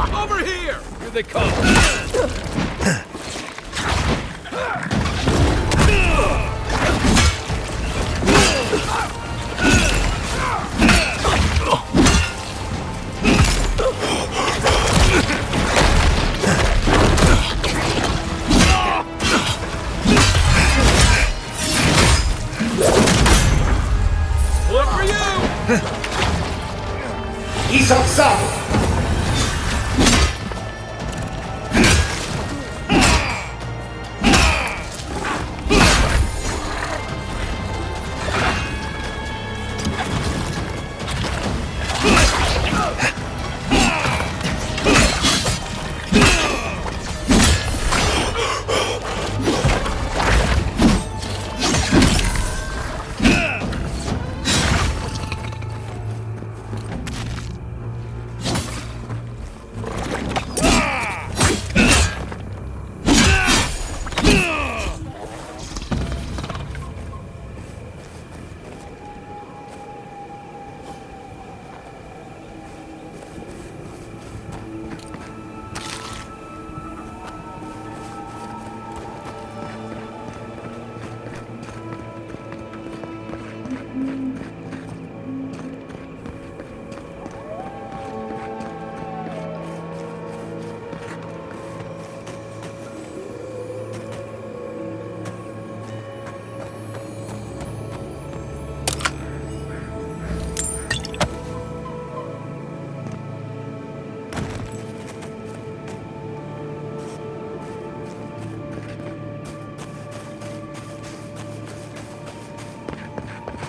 Over here! Here they come! Look for you! He's outside!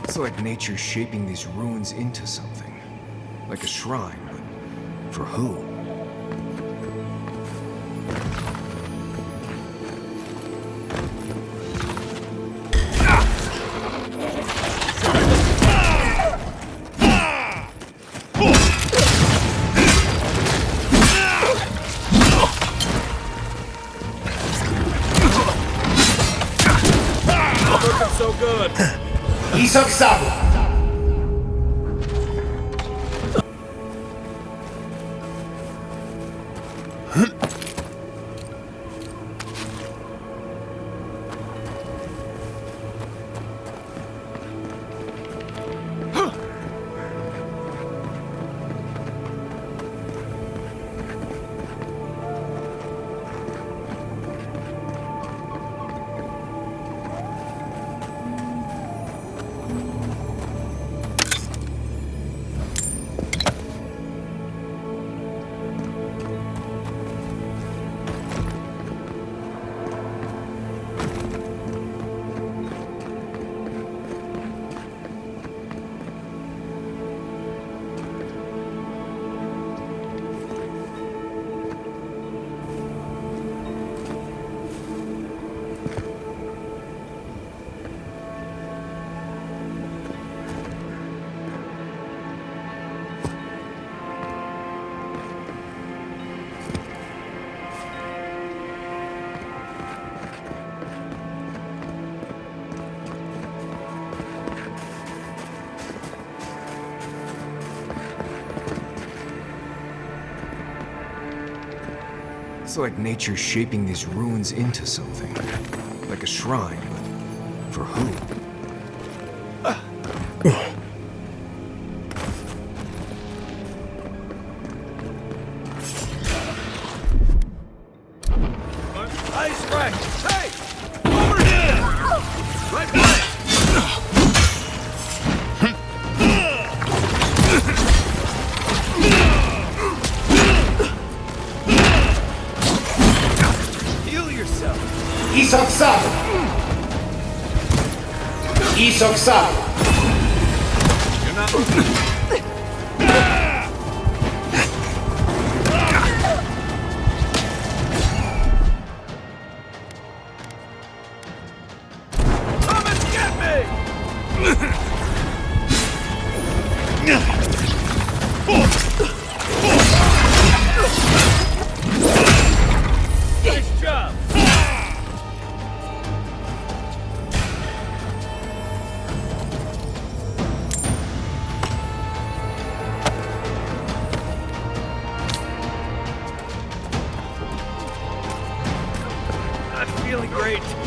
It's like nature's shaping these ruins into something. Like a shrine, but for who? Looking so good! He's outside! It's like nature's shaping these ruins into something. Like a shrine, but for who? Ice right! Hey! Over here! Right place! Heal yourself! He's outside! He's outside! You're not... Come and get me! Nice job! great.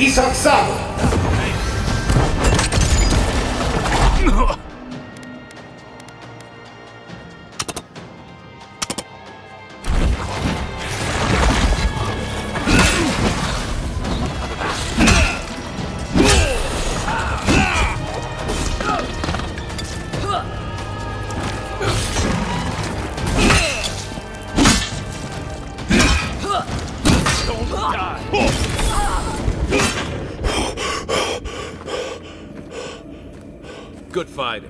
Isaksabu! Good fighting.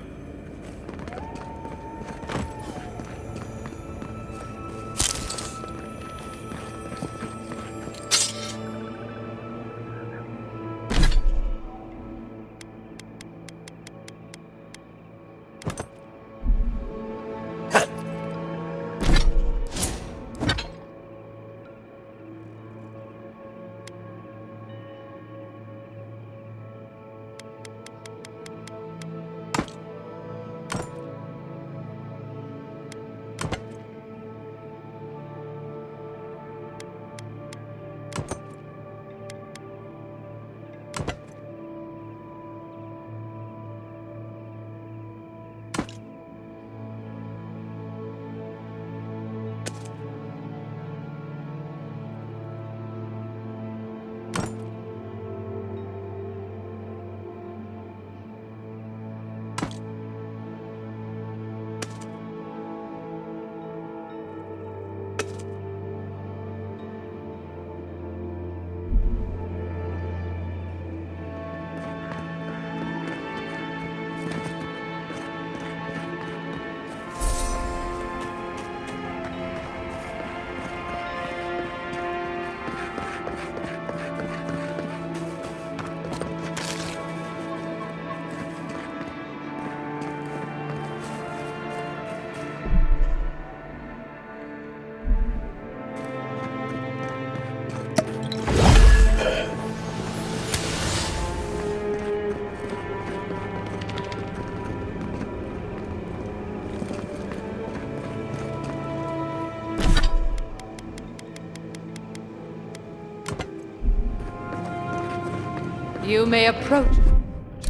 You may approach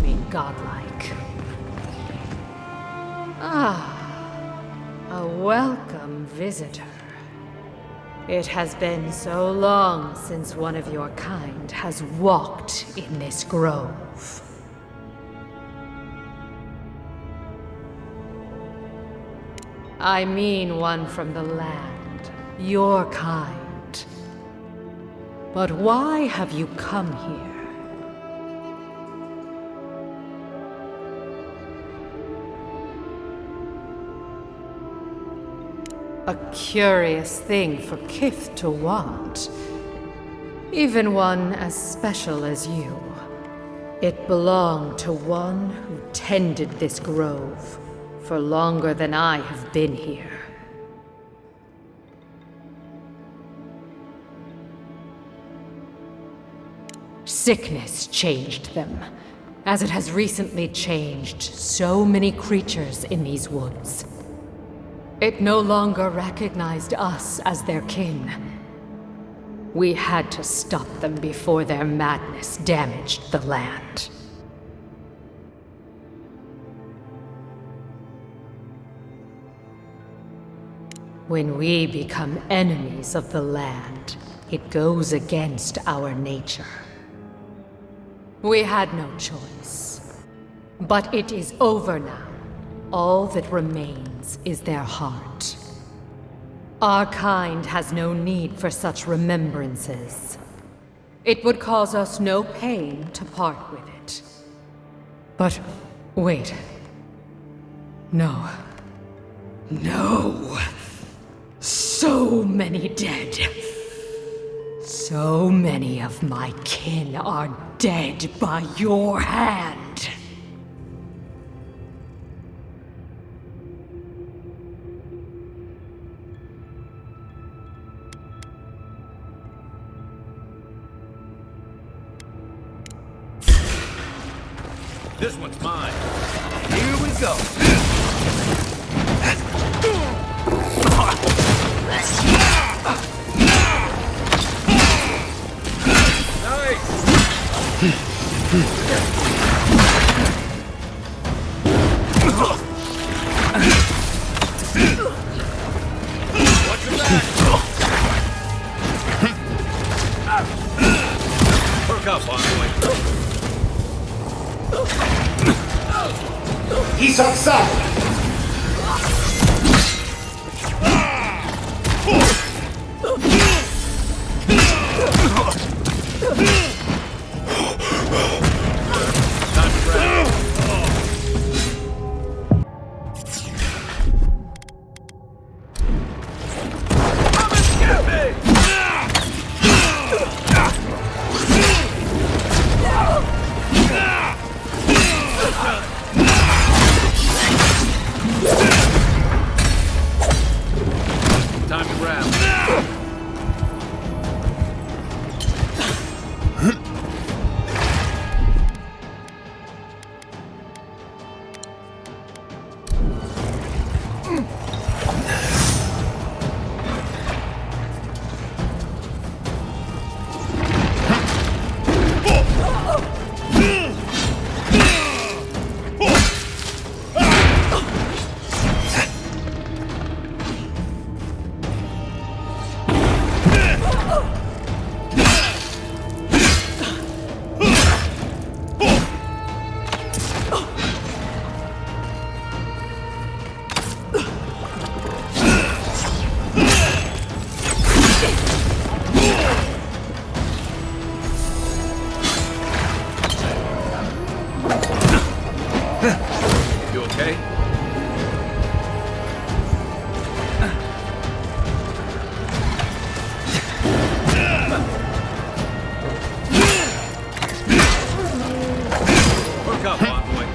me, godlike. Ah, a welcome visitor. It has been so long since one of your kind has walked in this grove. I mean one from the land, your kind. But why have you come here? A curious thing for Kith to want. Even one as special as you. It belonged to one who tended this grove for longer than I have been here. Sickness changed them, as it has recently changed so many creatures in these woods. It no longer recognized us as their kin. We had to stop them before their madness damaged the land. When we become enemies of the land, it goes against our nature. We had no choice. But it is over now. All that remains is their heart. Our kind has no need for such remembrances. It would cause us no pain to part with it. But wait. No. No! So many dead. So many of my kin are dead by your hand. This one's mine. Here we go. Watch your back. Perk up, Envoy. Isok-sama! Time to grab. Come and get me! Time to grab. You okay? Perk up, Envoy.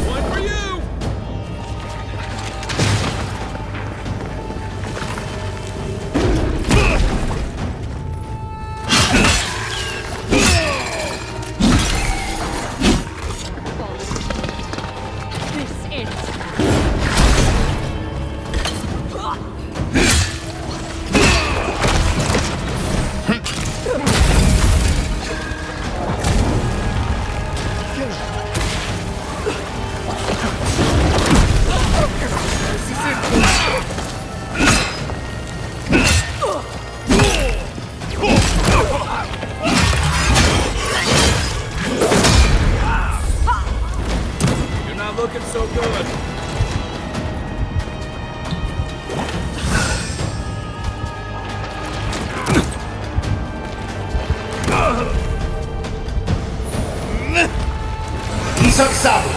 One for you! You're not looking so good. Isok-sama!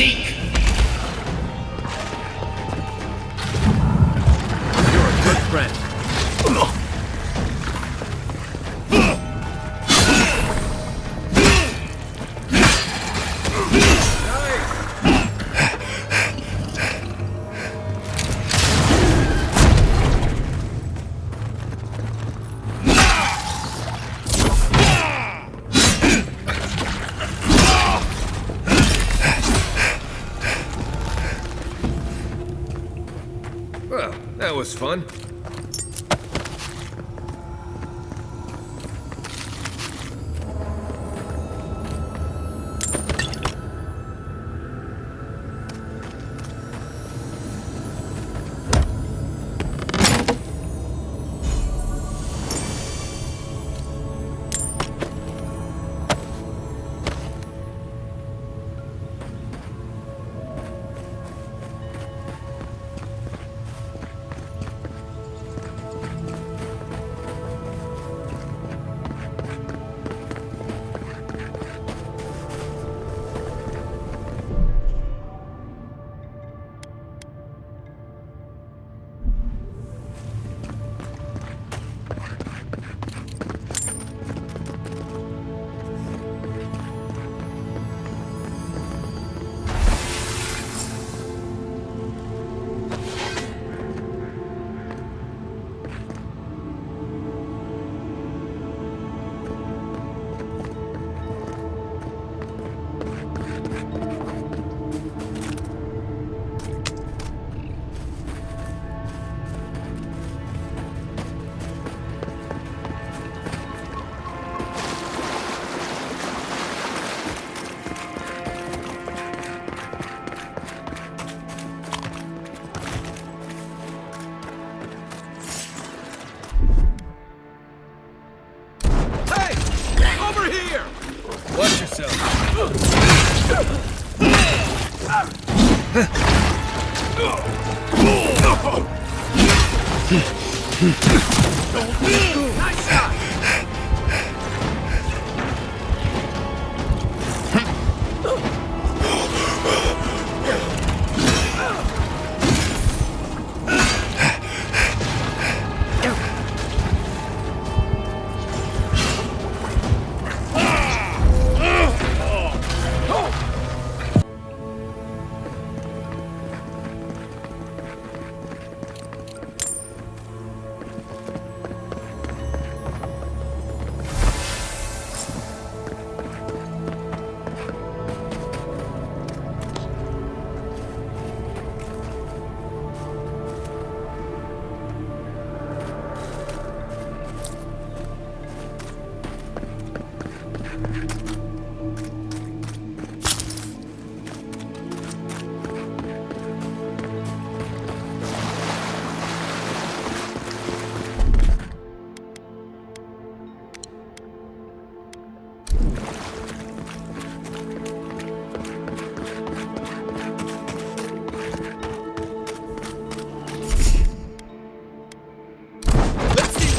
Seek! You're a good friend. Well, that was fun. Watch yourself. Nice shot!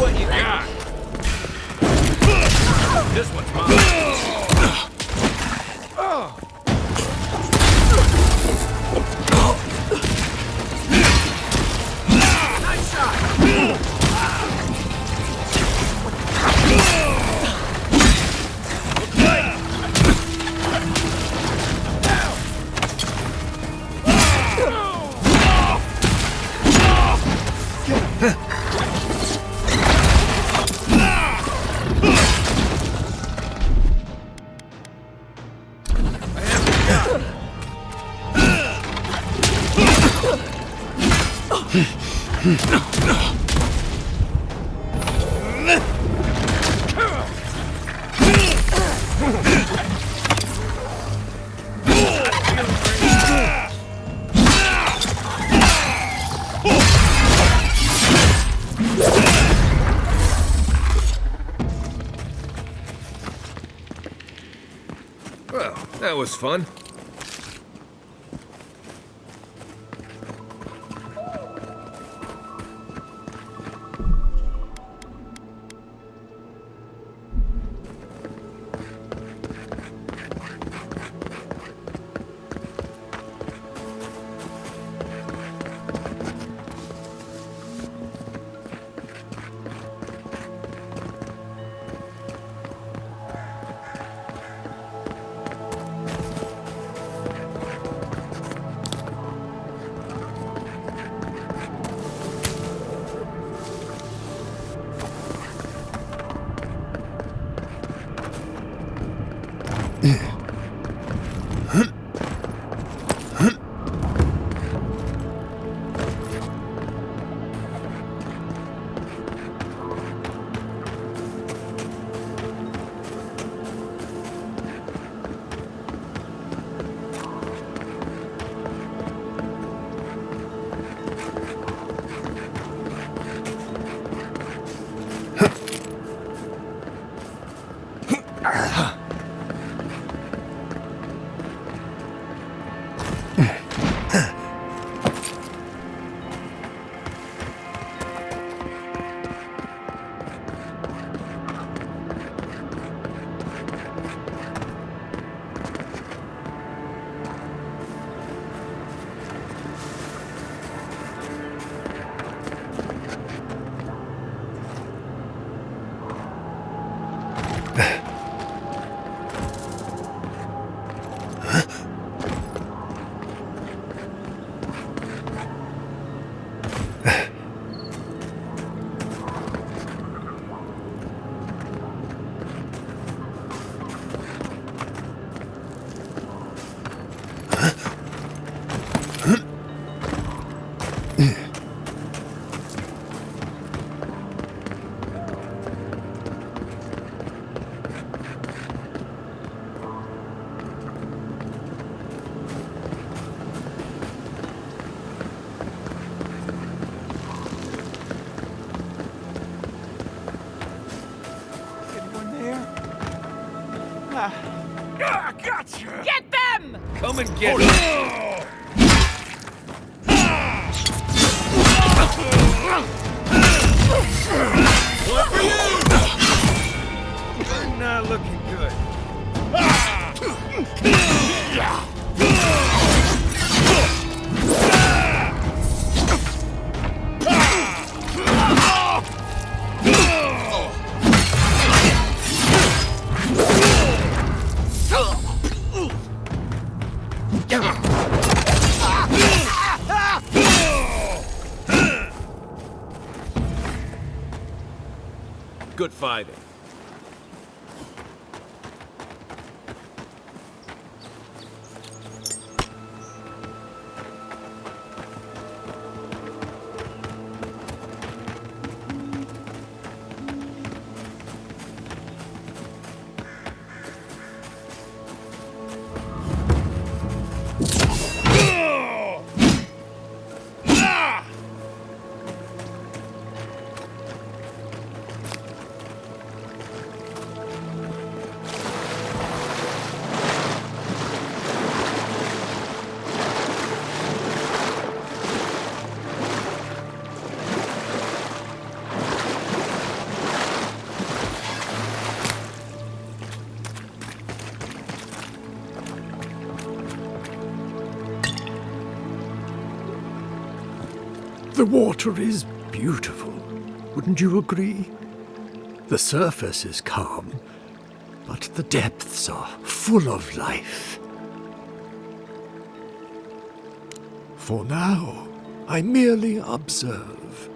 What you got? This one's mine. Nice shot. Well, that was fun. Anyone there? Gotcha! Get them! Come and get it! What for you? You're not looking good. Good fighting. The water is beautiful, wouldn't you agree? The surface is calm, but the depths are full of life. For now, I merely observe.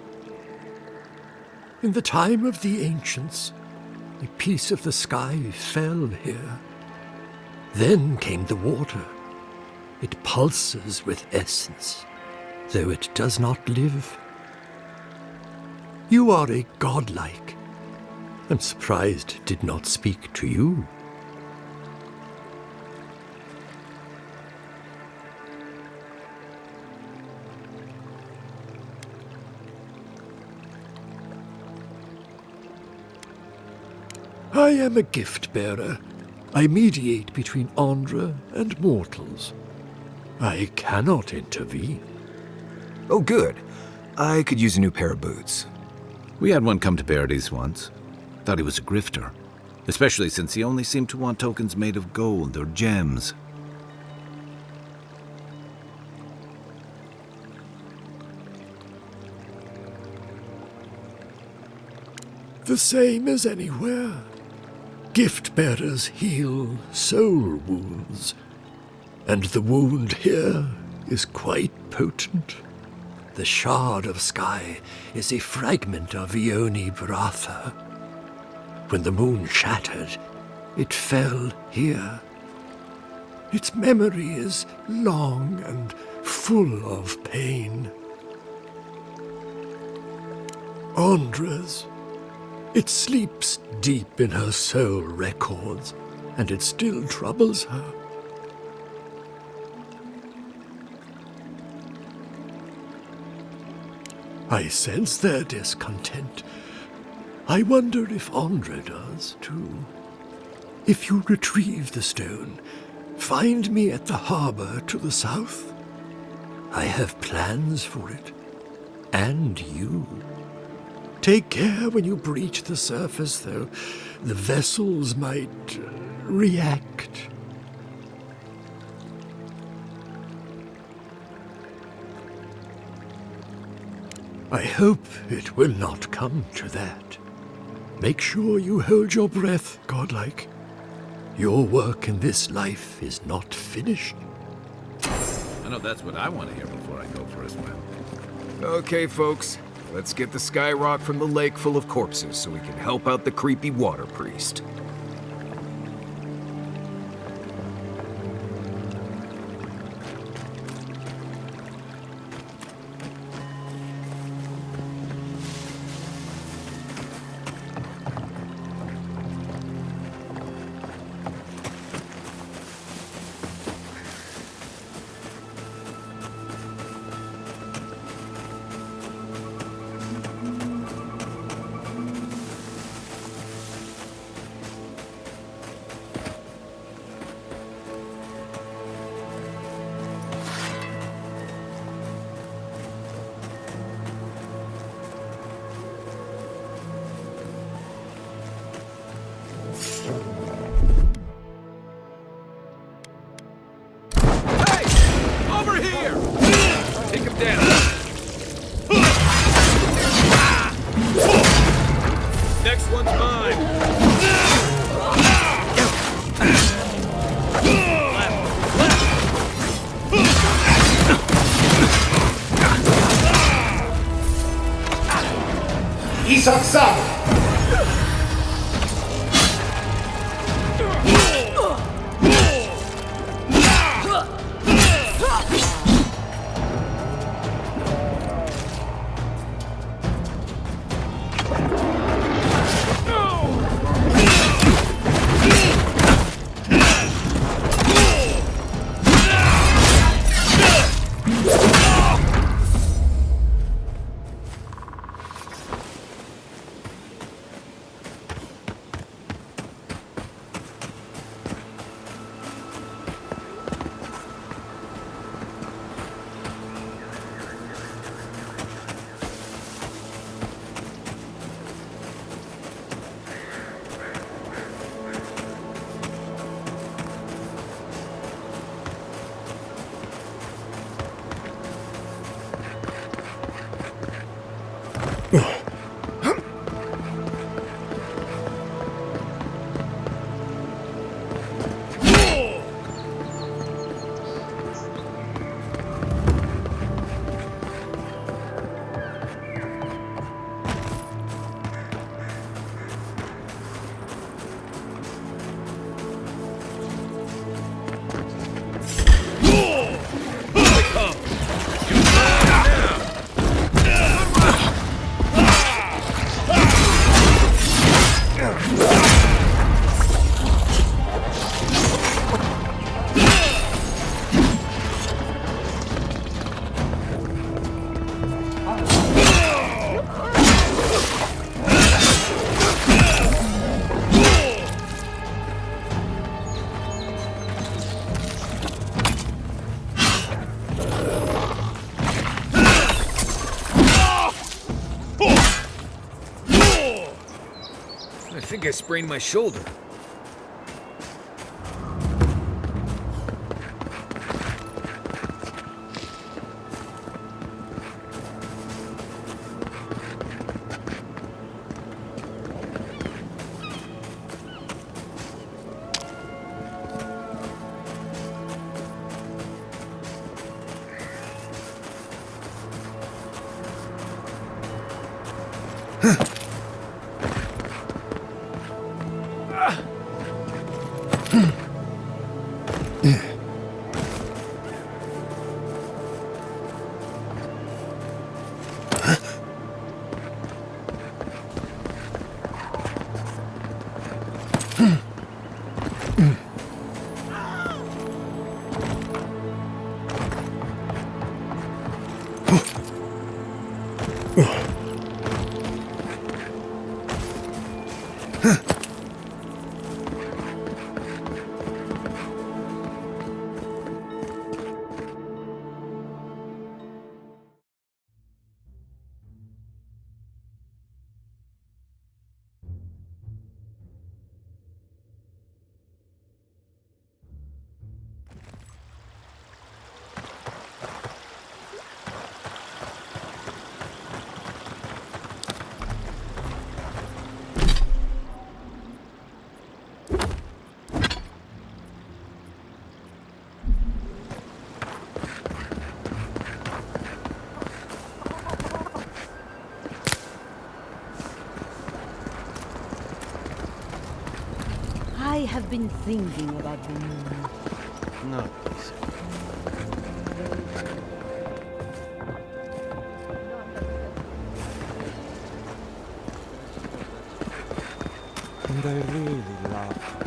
In the time of the ancients, a piece of the sky fell here. Then came the water. It pulses with essence, though it does not live. You are a godlike. I'm surprised it did not speak to you. I am a gift-bearer. I mediate between Andra and mortals. I cannot intervene. Oh, good. I could use a new pair of boots. We had one come to Paradise once. Thought he was a grifter. Especially since he only seemed to want tokens made of gold or gems. The same as anywhere. Gift-bearers heal soul wounds. And the wound here is quite potent. The shard of sky is a fragment of Ioni Bratha. When the moon shattered, it fell here, Its memory is long and full of pain. Andra's. It sleeps deep in her soul records, and it still troubles her. I sense their discontent. I wonder if Andra does, too. If you retrieve the stone, find me at the harbor to the south. I have plans for it. And you. Take care when you breach the surface, though. The vessels might react. I hope it will not come to that. Make sure you hold your breath, godlike. Your work in this life is not finished. I know that's what I want to hear before I go for a swim. Okay, folks. Let's get the sky rock from the lake full of corpses so we can help out the creepy water priest. Over here! Take him down. Next one's mine. Isak Sabu. I think I sprained my shoulder. I have been thinking about the moon. No. And I really love her.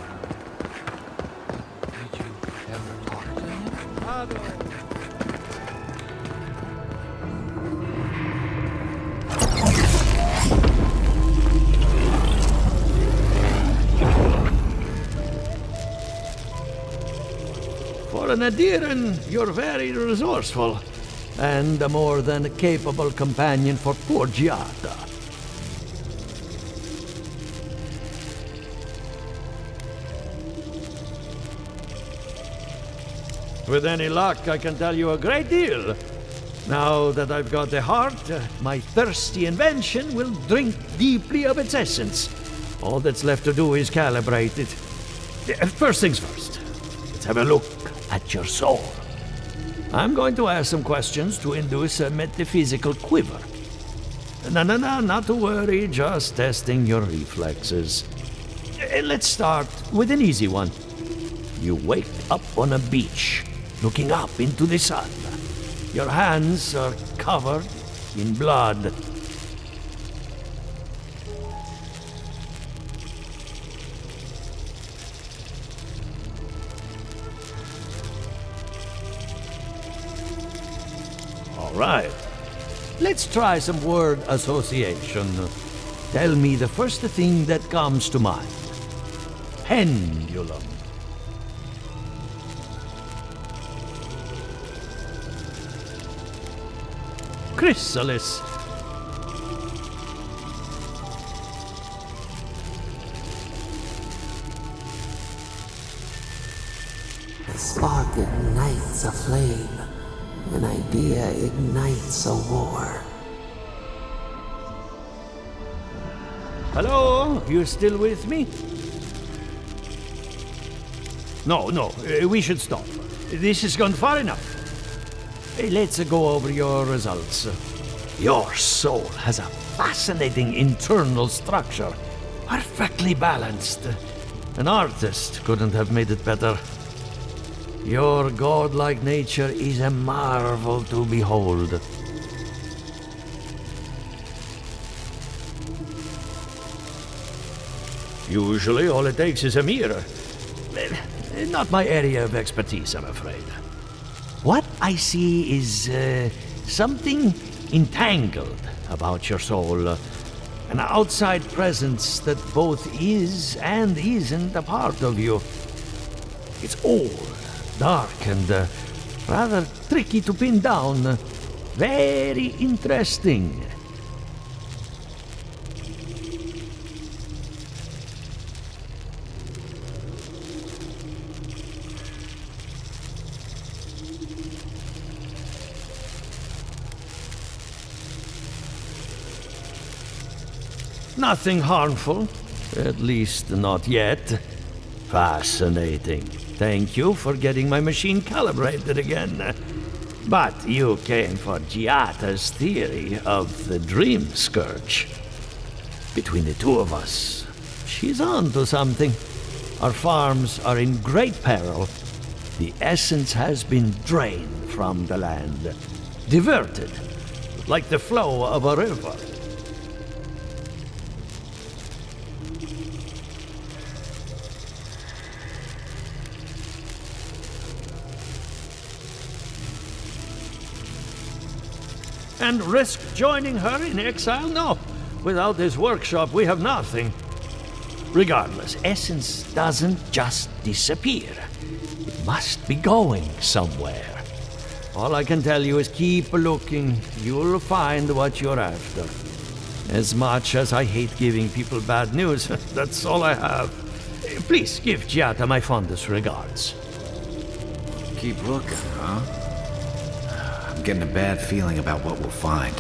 Did you ever talk to him? For an Adiran, you're very resourceful, and a more than capable companion for poor Giada. With any luck, I can tell you a great deal. Now that I've got the heart, my thirsty invention will drink deeply of its essence. All that's left to do is calibrate it. First things first, let's have a look at your soul. I'm going to ask some questions to induce a metaphysical quiver. No, not to worry, just testing your reflexes. Let's start with an easy one. You wake up on a beach, looking up into the sun. Your hands are covered in blood. All right. Let's try some word association. Tell me the first thing that comes to mind. Pendulum. Chrysalis. A spark ignites a flame. An idea ignites a war. Hello? You still with me? No, we should stop. This has gone far enough. Let's go over your results. Your soul has a fascinating internal structure. Perfectly balanced. An artist couldn't have made it better. Your godlike nature is a marvel to behold. Usually all it takes is a mirror. Not my area of expertise, I'm afraid. What I see is something entangled about your soul. An outside presence that both is and isn't a part of you. It's old, dark, and rather tricky to pin down. Very interesting. Nothing harmful, at least not yet. Fascinating. Thank you for getting my machine calibrated again. But you came for Giata's theory of the dream scourge. Between the two of us, she's on to something. Our farms are in great peril. The essence has been drained from the land, diverted, like the flow of a river. and risk joining her in exile? No. Without this workshop, we have nothing. Regardless, essence doesn't just disappear. It must be going somewhere. All I can tell you is keep looking. You'll find what you're after. As much as I hate giving people bad news, that's all I have. Please give Giata my fondest regards. Keep looking, huh? I'm getting a bad feeling about what we'll find.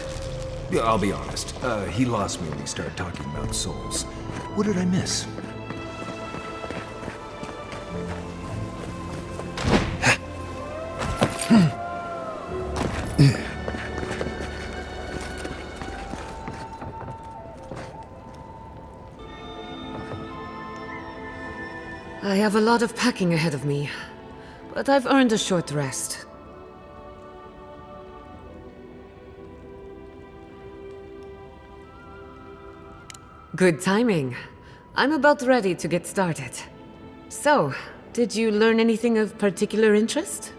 Yeah, I'll be honest. He lost me when he started talking about souls. What did I miss? I have a lot of packing ahead of me, but I've earned a short rest. Good timing. I'm about ready to get started. So, did you learn anything of particular interest?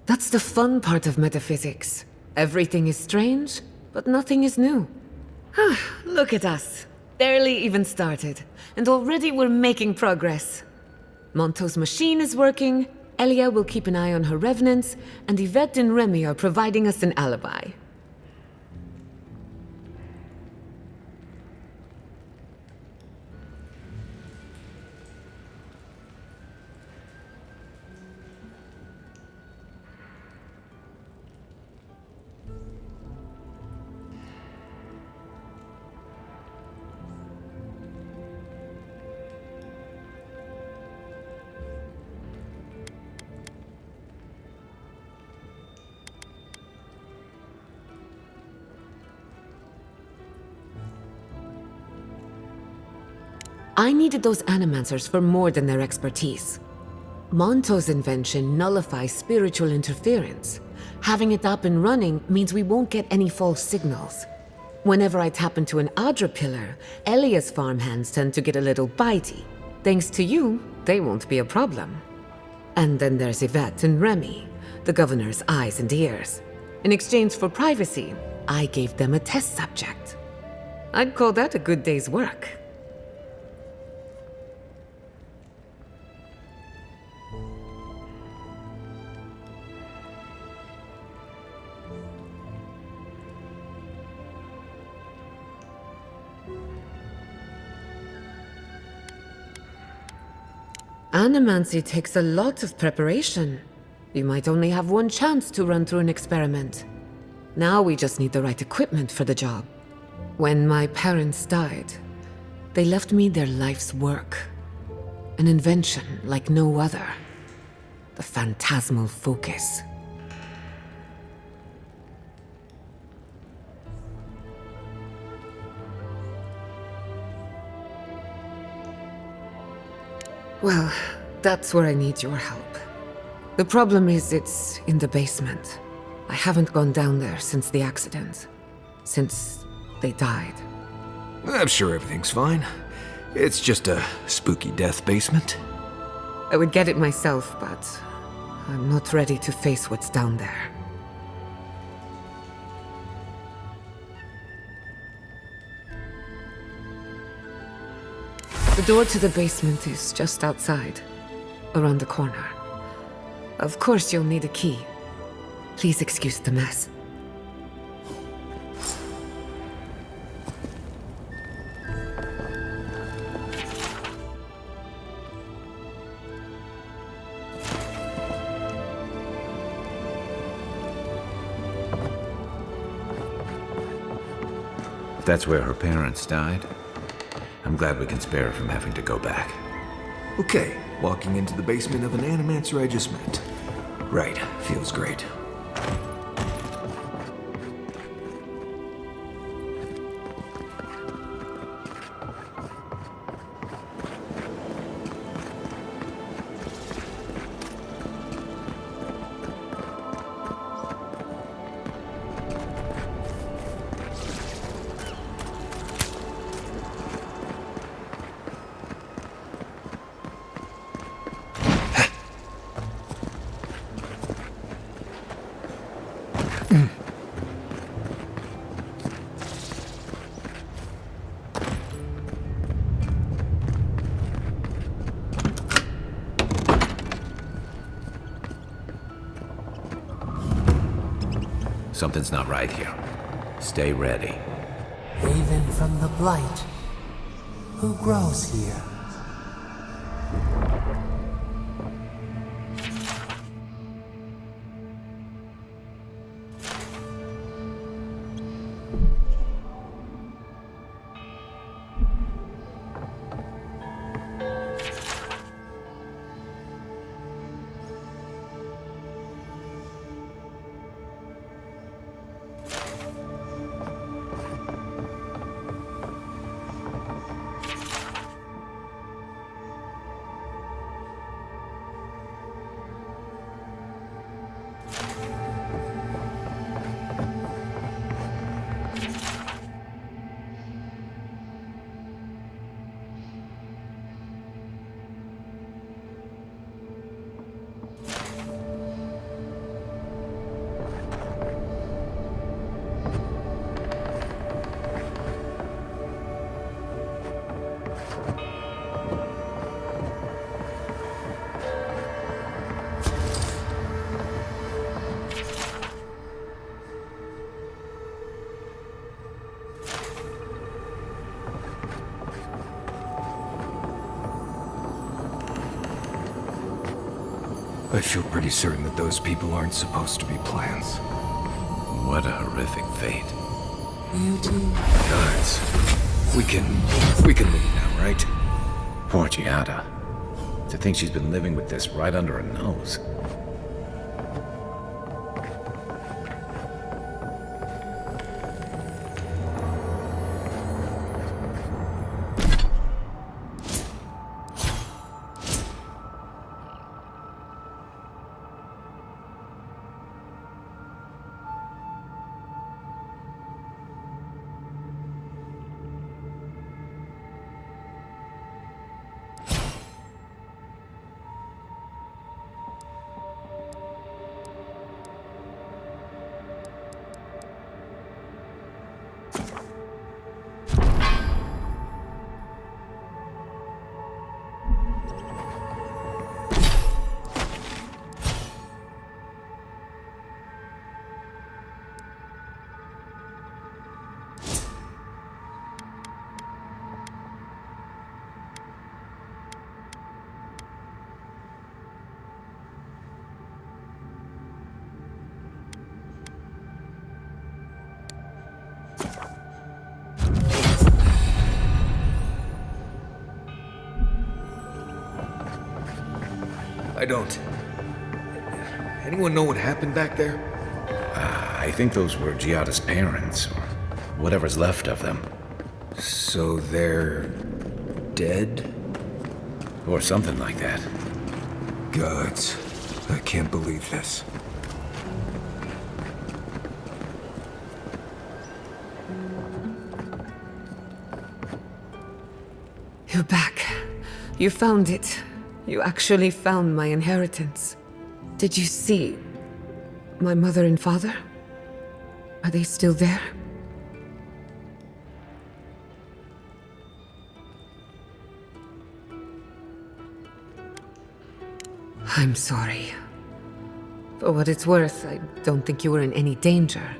That's the fun part of metaphysics. Everything is strange, but nothing is new. Look at us. Barely even started, and already we're making progress. Monto's machine is working, Elia will keep an eye on her revenants, and Yvette and Remy are providing us an alibi. I needed those animancers for more than their expertise. Monto's invention nullifies spiritual interference. Having it up and running means we won't get any false signals. Whenever I tap into an Adra pillar, Elia's farmhands tend to get a little bitey. Thanks to you, they won't be a problem. And then there's Yvette and Remy, the governor's eyes and ears. In exchange for privacy, I gave them a test subject. I'd call that a good day's work. Animancy takes a lot of preparation. You might only have one chance to run through an experiment. Now we just need the right equipment for the job. When my parents died, they left me their life's work. An invention like no other. The phantasmal focus. Well, that's where I need your help. The problem is it's in the basement. I haven't gone down there since the accident. Since they died. I'm sure everything's fine. It's just a spooky death basement. I would get it myself, but I'm not ready to face what's down there. The door to the basement is just outside, around the corner. Of course you'll need a key. Please excuse the mess. If that's where her parents died, I'm glad we can spare her from having to go back. Okay, walking into the basement of an animancer I just met. Right, feels great. Something's not right here. Stay ready. Haven from the blight. Who grows here? I feel pretty certain that those people aren't supposed to be plants. What a horrific fate. Guys, we can leave now, right? Poor Giada. To think she's been living with this right under her nose. I don't. Anyone know what happened back there? I think those were Giada's parents, or whatever's left of them. So they're dead? Or something like that. Gods, I can't believe this. You're back. You found it. You actually found my inheritance. Did you see my mother and father? Are they still there? I'm sorry. For what it's worth, I don't think you were in any danger.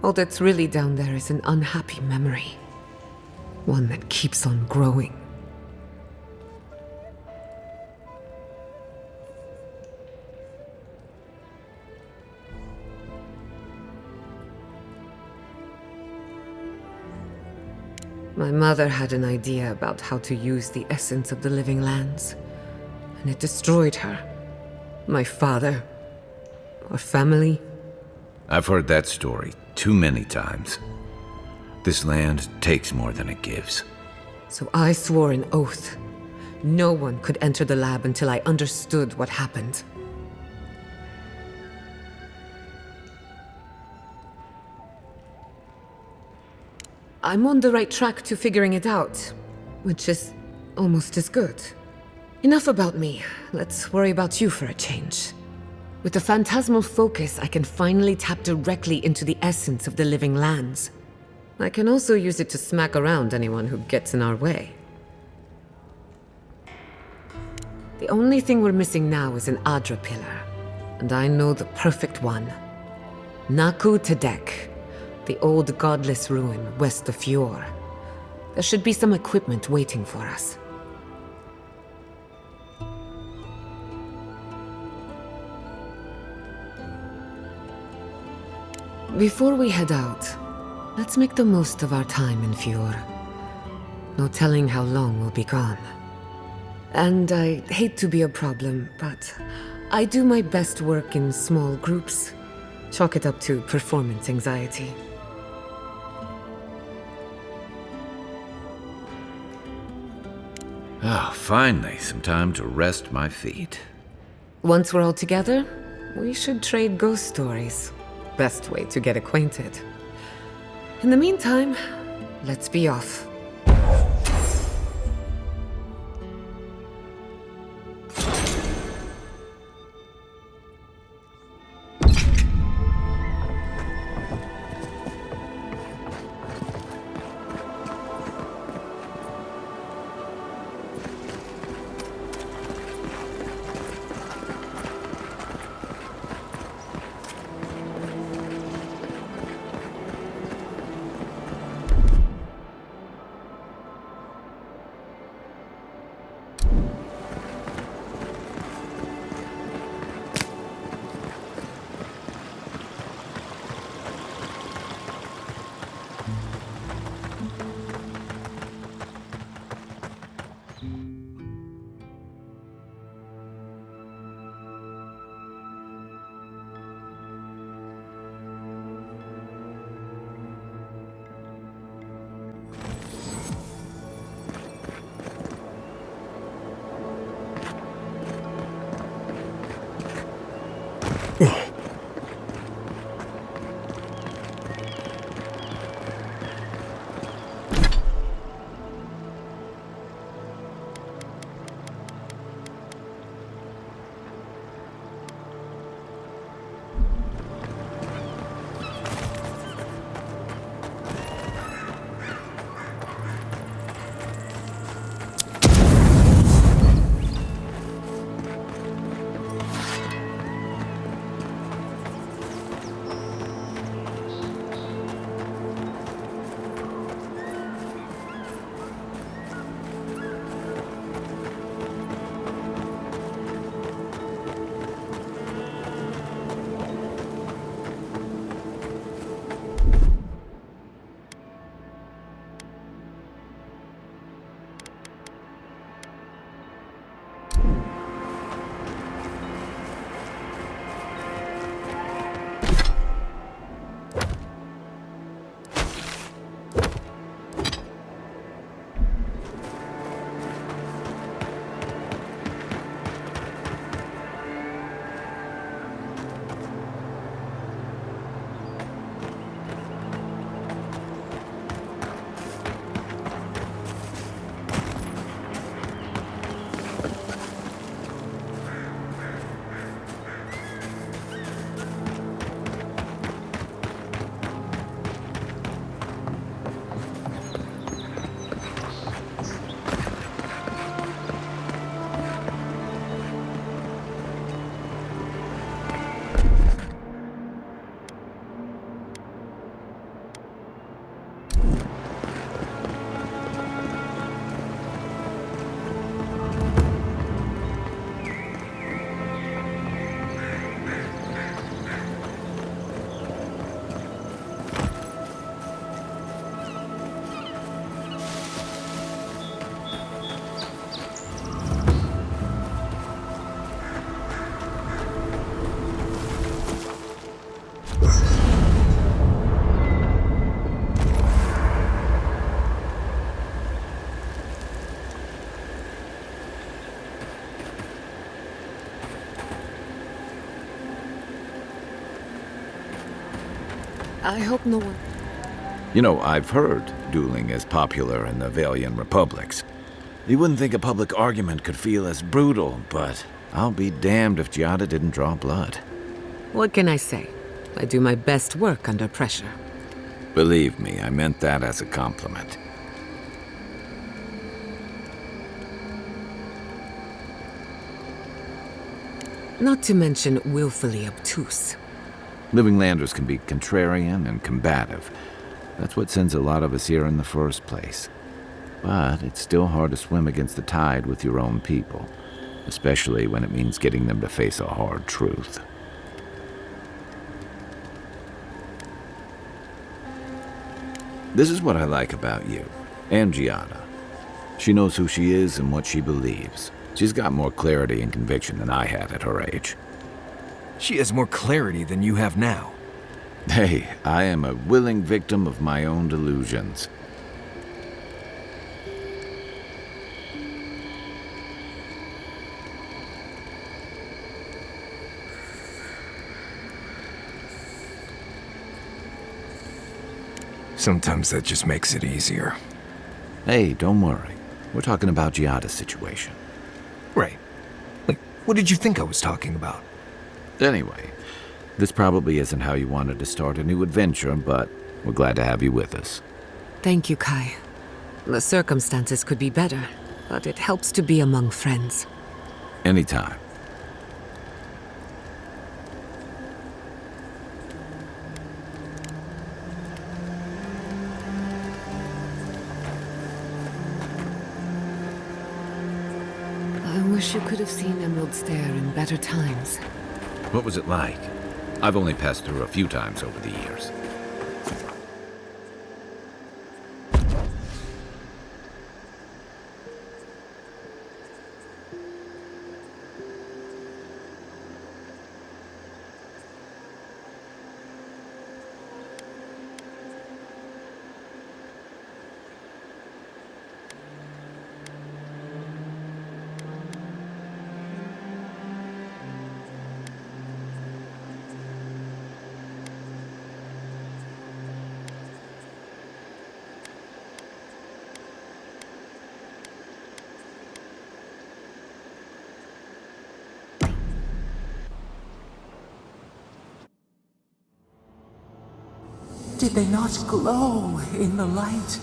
All that's really down there is an unhappy memory. One that keeps on growing. My mother had an idea about how to use the essence of the living lands, and it destroyed her. My father, our family. I've heard that story too many times. This land takes more than it gives. So I swore an oath. No one could enter the lab until I understood what happened. I'm on the right track to figuring it out, which is almost as good. Enough about me. Let's worry about you for a change. With the phantasmal focus, I can finally tap directly into the essence of the living lands. I can also use it to smack around anyone who gets in our way. The only thing we're missing now is an Adra pillar, and I know the perfect one. Naku Tedek, the old godless ruin west of Fjord. There should be some equipment waiting for us. Before we head out, let's make the most of our time in Fjord. No telling how long we'll be gone. And I hate to be a problem, but I do my best work in small groups. Chalk it up to performance anxiety. Oh, finally, some time to rest my feet. Once we're all together, we should trade ghost stories. Best way to get acquainted. In the meantime, let's be off. I hope no one... You know, I've heard dueling is popular in the Valian republics. You wouldn't think a public argument could feel as brutal, but I'll be damned if Giada didn't draw blood. What can I say? I do my best work under pressure. Believe me, I meant that as a compliment. Not to mention willfully obtuse. Living landers can be contrarian and combative. That's what sends a lot of us here in the first place. But it's still hard to swim against the tide with your own people, especially when it means getting them to face a hard truth. This is what I like about you, and Giada. She knows who she is and what she believes. She's got more clarity and conviction than I had at her age. She has more clarity than you have now. Hey, I am a willing victim of my own delusions. Sometimes that just makes it easier. Hey, don't worry. We're talking about Giada's situation. Right. Like, what did you think I was talking about? Anyway, this probably isn't how you wanted to start a new adventure, but we're glad to have you with us. Thank you, Kai. The circumstances could be better, but it helps to be among friends. Anytime. I wish you could have seen Emerald Stair in better times. What was it like? I've only passed through a few times over the years. Did they not glow in the light?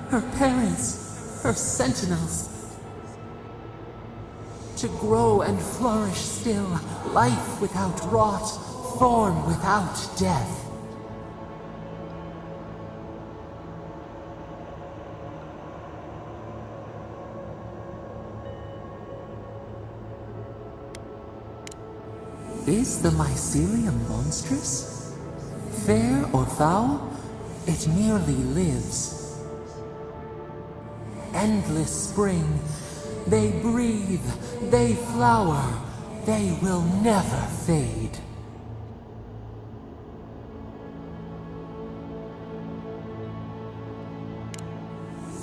Her parents, her sentinels. To grow and flourish still, life without rot, form without death. Is the mycelium monstrous? Fair or foul, it merely lives. Endless spring, they breathe, they flower, they will never fade.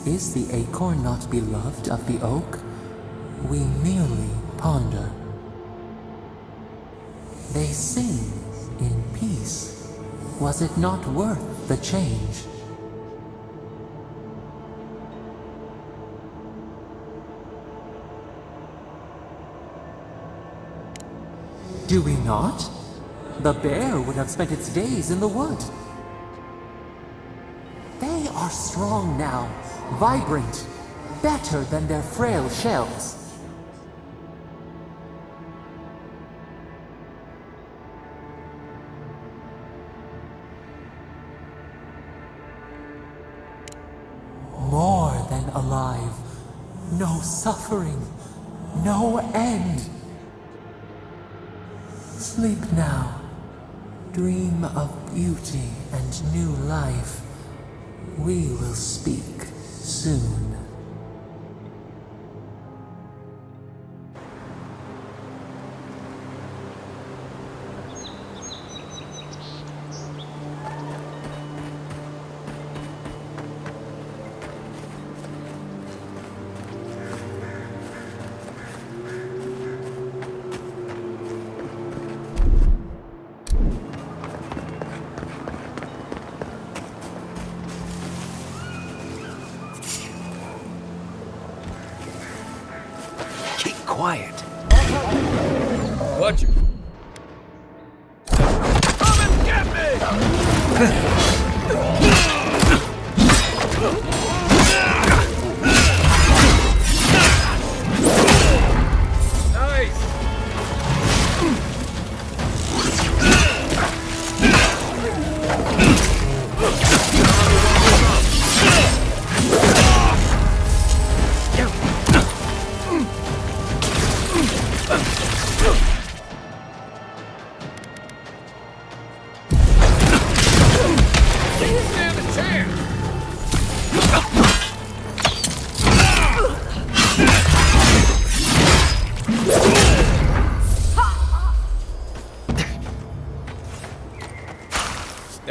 Is the acorn not beloved of the oak? We merely ponder. They sing in peace. Was it not worth the change? Do we not? The bear would have spent its days in the wood. They are strong now, vibrant, better than their frail shells. More than alive. No suffering. No end. Sleep now. Dream of beauty and new life. We will speak soon. Quiet. Watch. Come and get me! Nice.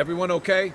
Everyone okay?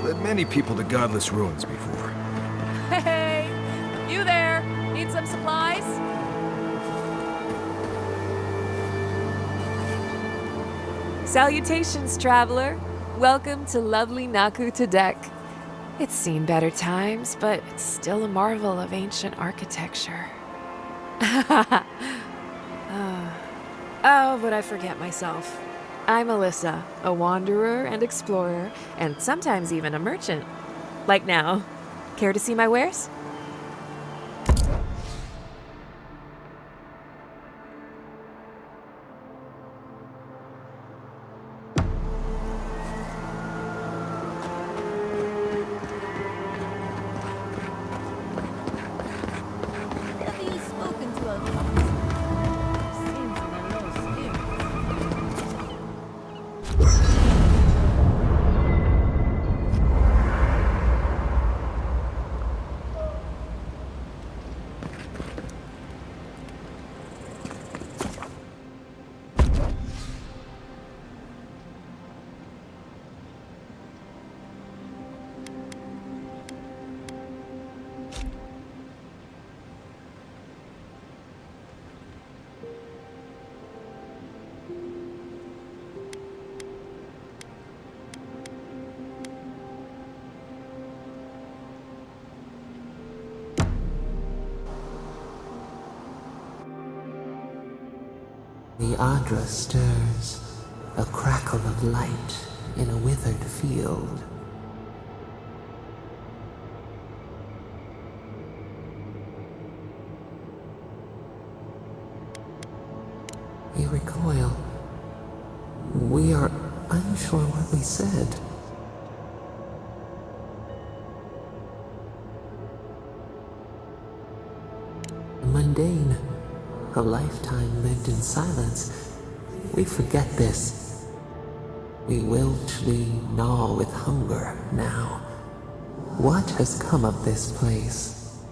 Led many people to godless ruins before. Hey, you there? Need some supplies? Salutations, traveler. Welcome to lovely Naku Tadek. It's seen better times, but it's still a marvel of ancient architecture. Oh, but I forget myself. I'm Alyssa, a wanderer and explorer, and sometimes even a merchant. Like now. Care to see my wares? Have you spoken to a seems in a low spirit. The Adra stirs, a crackle of light in a withered field. We recoil. We are unsure what we said. Mundane. A lifetime lived in silence. We forget this. We wiltly gnaw with hunger now. What has come of this place?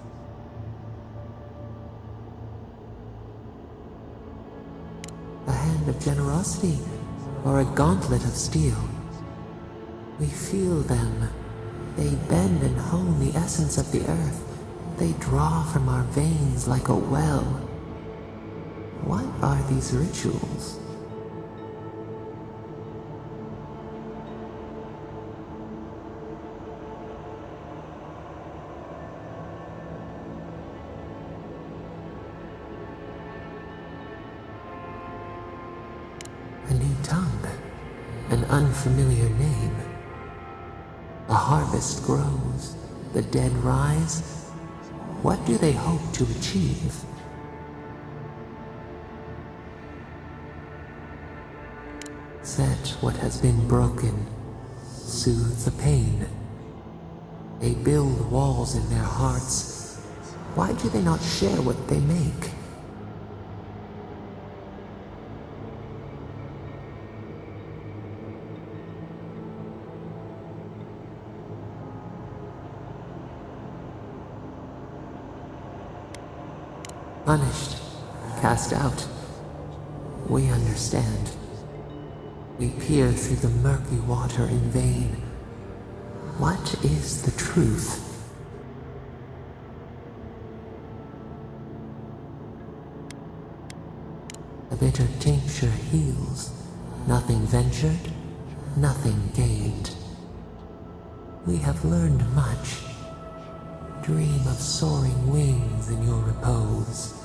A hand of generosity or a gauntlet of steel? We feel them. They bend and hone the essence of the earth. They draw from our veins like a well. What are these rituals? A new tongue, an unfamiliar name. A harvest grows, the dead rise. What do they hope to achieve? Set what has been broken, soothe the pain. They build walls in their hearts. Why do they not share what they make? Punished, cast out. We understand. We peer through the murky water in vain. What is the truth? A bitter tincture heals. Nothing ventured, nothing gained. We have learned much. Dream of soaring wings in your repose.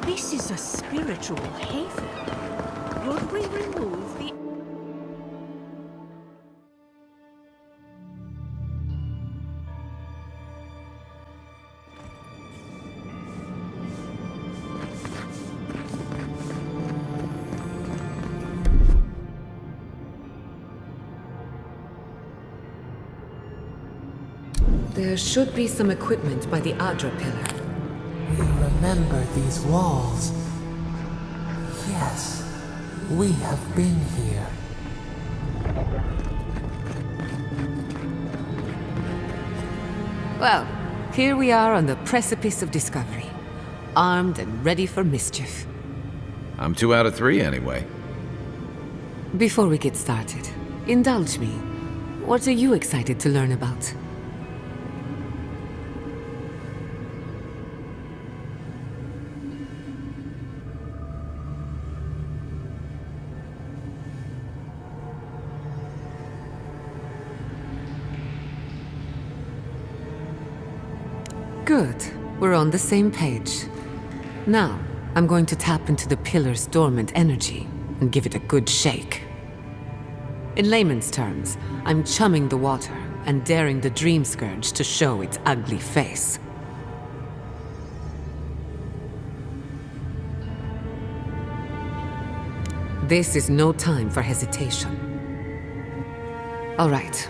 This is a spiritual haven. Would we remove the... There should be some equipment by the Adra pillar. We remember these walls. Yes, we have been here. Well, here we are on the precipice of discovery, armed and ready for mischief. I'm 2 out of 3 anyway. Before we get started, indulge me. What are you excited to learn about? Good. We're on the same page. Now, I'm going to tap into the pillar's dormant energy and give it a good shake. In layman's terms, I'm chumming the water and daring the Dream Scourge to show its ugly face. This is no time for hesitation. All right.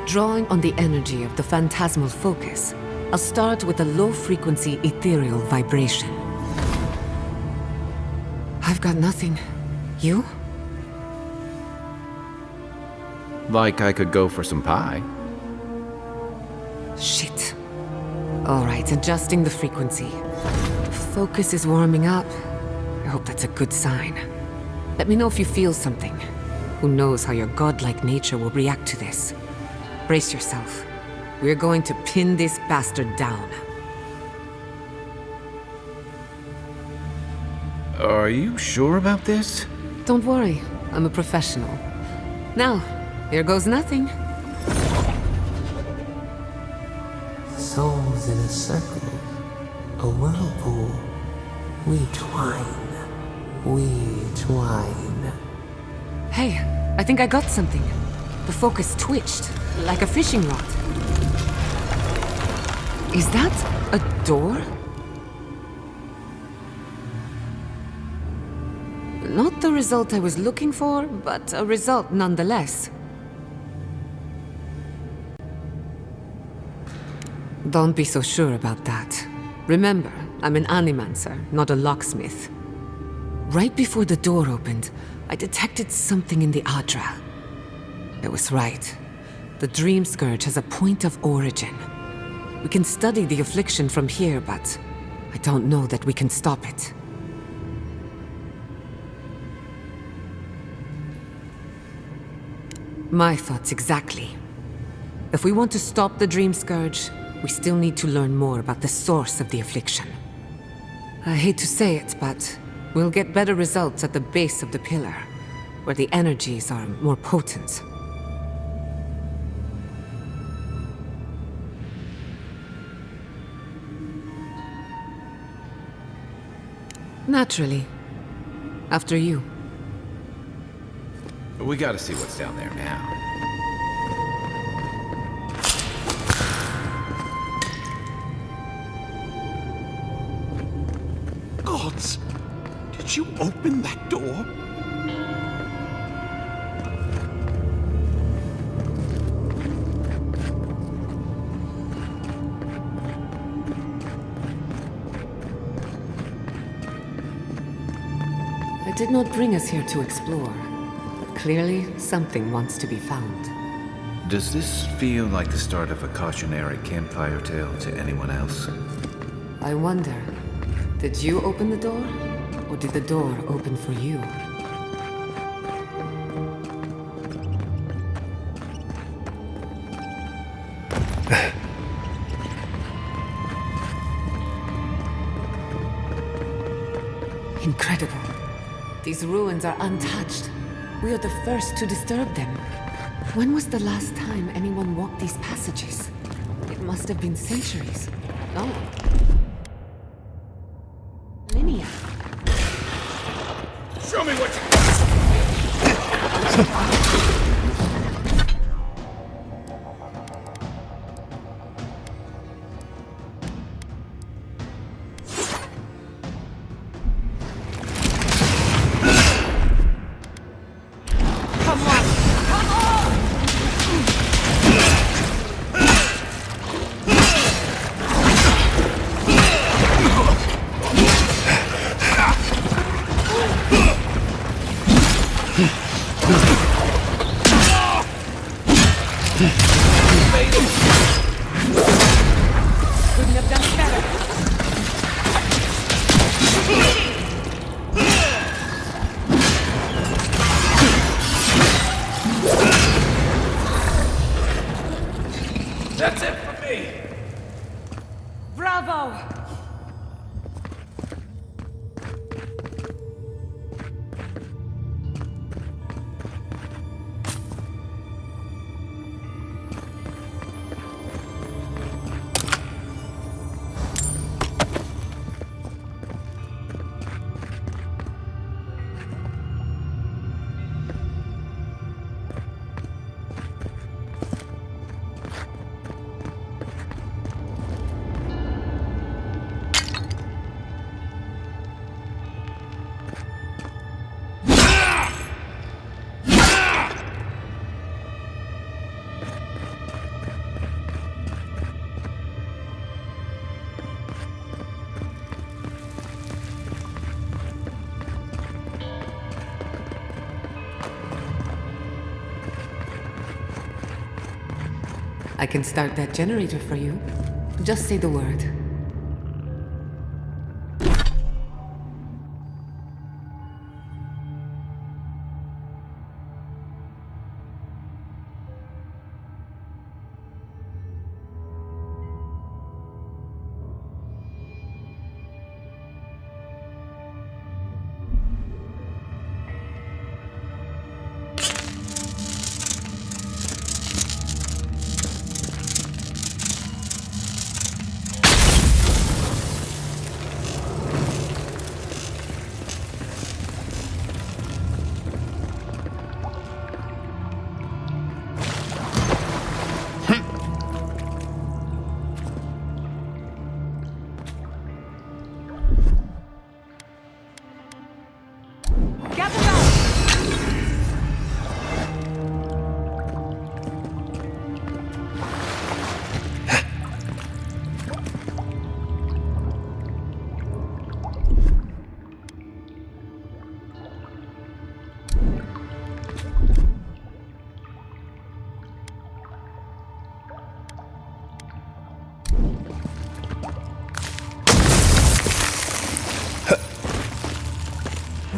Drawing on the energy of the phantasmal focus, I'll start with a low-frequency ethereal vibration. I've got nothing. You? Like I could go for some pie. Shit. All right, adjusting the frequency. The focus is warming up. I hope that's a good sign. Let me know if you feel something. Who knows how your godlike nature will react to this. Brace yourself. We're going to pin this bastard down. Are you sure about this? Don't worry, I'm a professional. Now, here goes nothing. Souls in a circle, a whirlpool. We twine, we twine. Hey, I think I got something. The focus twitched, like a fishing rod. Is that a door? Not the result I was looking for, but a result nonetheless. Don't be so sure about that. Remember, I'm an animancer, not a locksmith. Right before the door opened, I detected something in the Adra. I was right. The Dream Scourge has a point of origin. We can study the affliction from here, but I don't know that we can stop it. My thoughts exactly. If we want to stop the Dream Scourge, we still need to learn more about the source of the affliction. I hate to say it, but we'll get better results at the base of the pillar, where the energies are more potent. Naturally. After you. We gotta see what's down there now. Gods! Did you open that door? I did not bring us here to explore. But clearly, something wants to be found. Does this feel like the start of a cautionary campfire tale to anyone else? I wonder, did you open the door? Or did the door open for you? Incredible. These ruins are untouched. We are the first to disturb them. When was the last time anyone walked these passages? It must have been centuries. No. Millennia. Show me what you Couldn't have done better. That's it for me! Bravo! I can start that generator for you. Just say the word.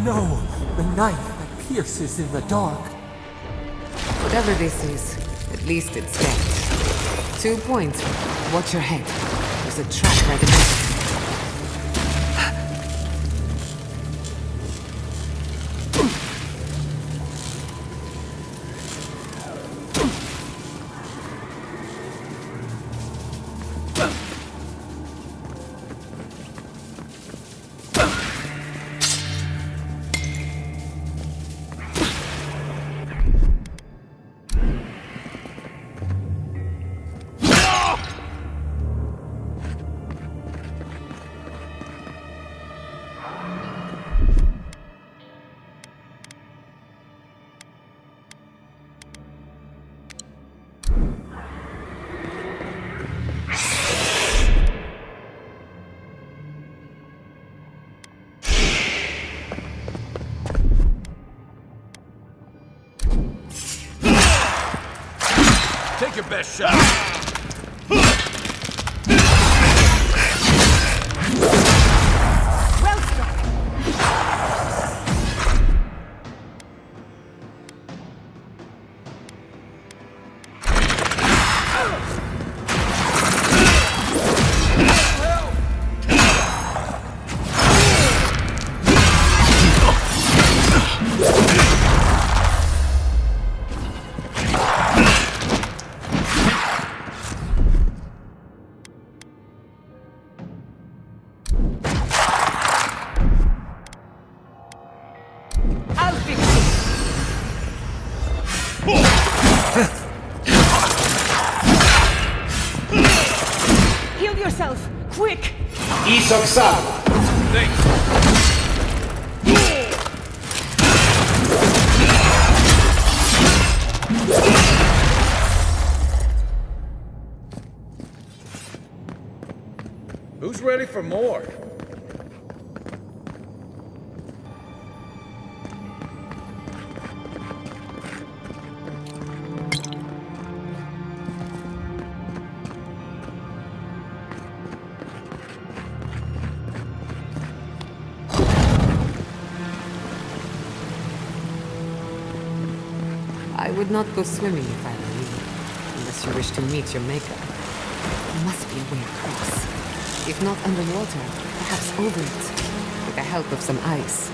No, the knife that pierces in the dark. Whatever this is, at least it's dead. 2 points. Watch your head. There's a trap right in there. Take your best shot. Well struck. I'll fix it. Heal yourself, quick! Isoxago. Who's ready for more? I would not go swimming if I were you, unless you wish to meet your maker. There must be a way across. If not underwater, perhaps over it, with the help of some ice.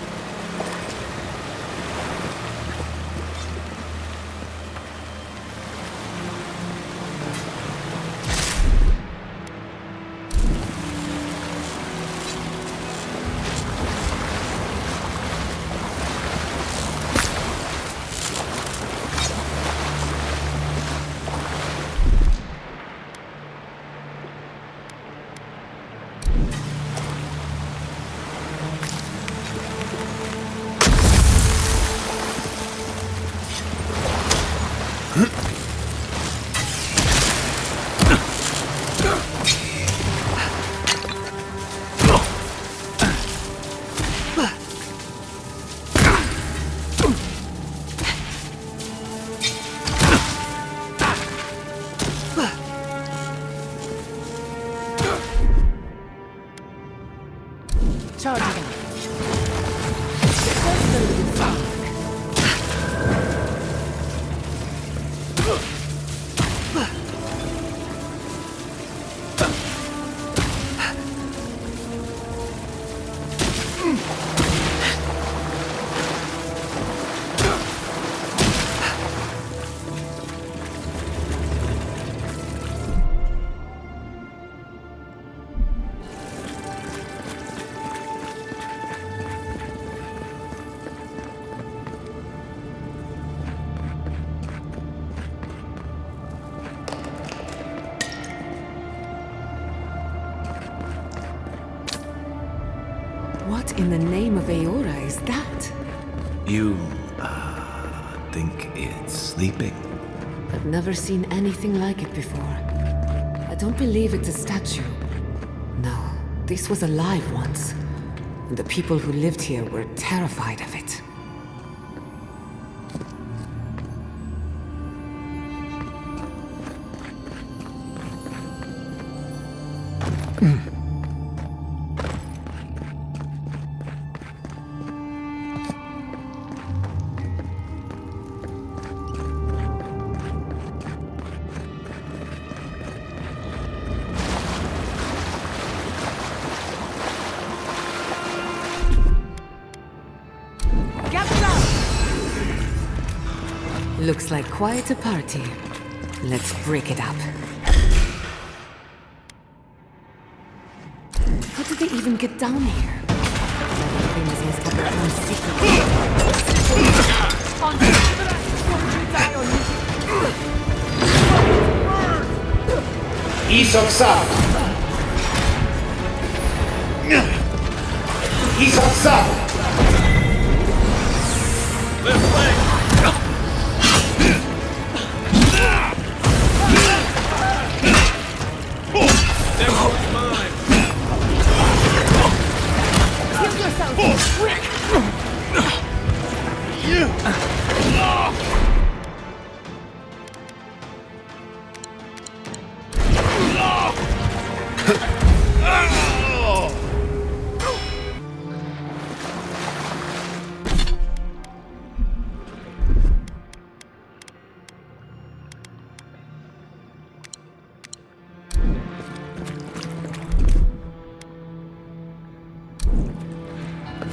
Charge it up. What in the name of Aora is that? You, think it's sleeping? I've never seen anything like it before. I don't believe it's a statue. No, this was alive once. And the people who lived here were terrified of it. Looks like quite a party. Let's break it up. How did they even get down here? Things must have their own secret. Isoxago. Isoxago. Left leg.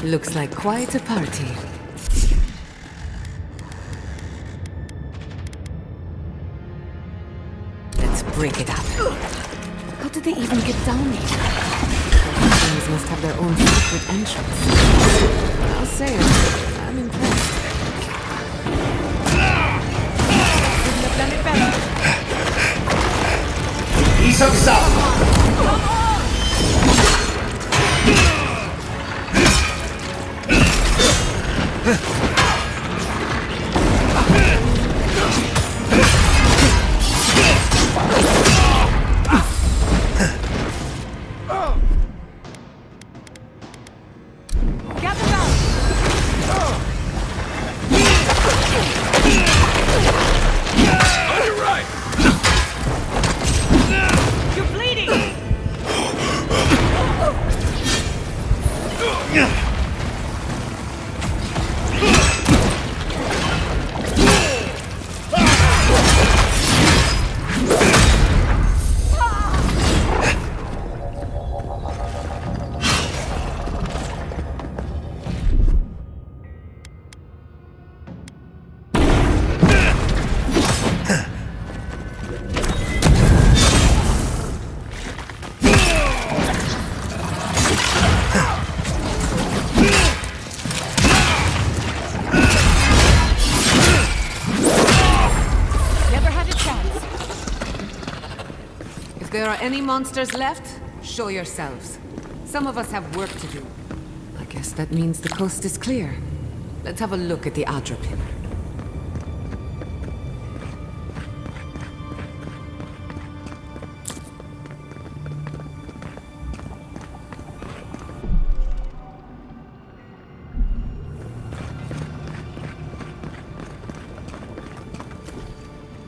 Looks like quite a party. Let's break it up. How did they even get down here? Things must have their own secret entrance. I'll say it. I'm impressed. Couldn't have done it better. If there are any monsters left, show yourselves. Some of us have work to do. I guess that means the coast is clear. Let's have a look at the Adra pillar.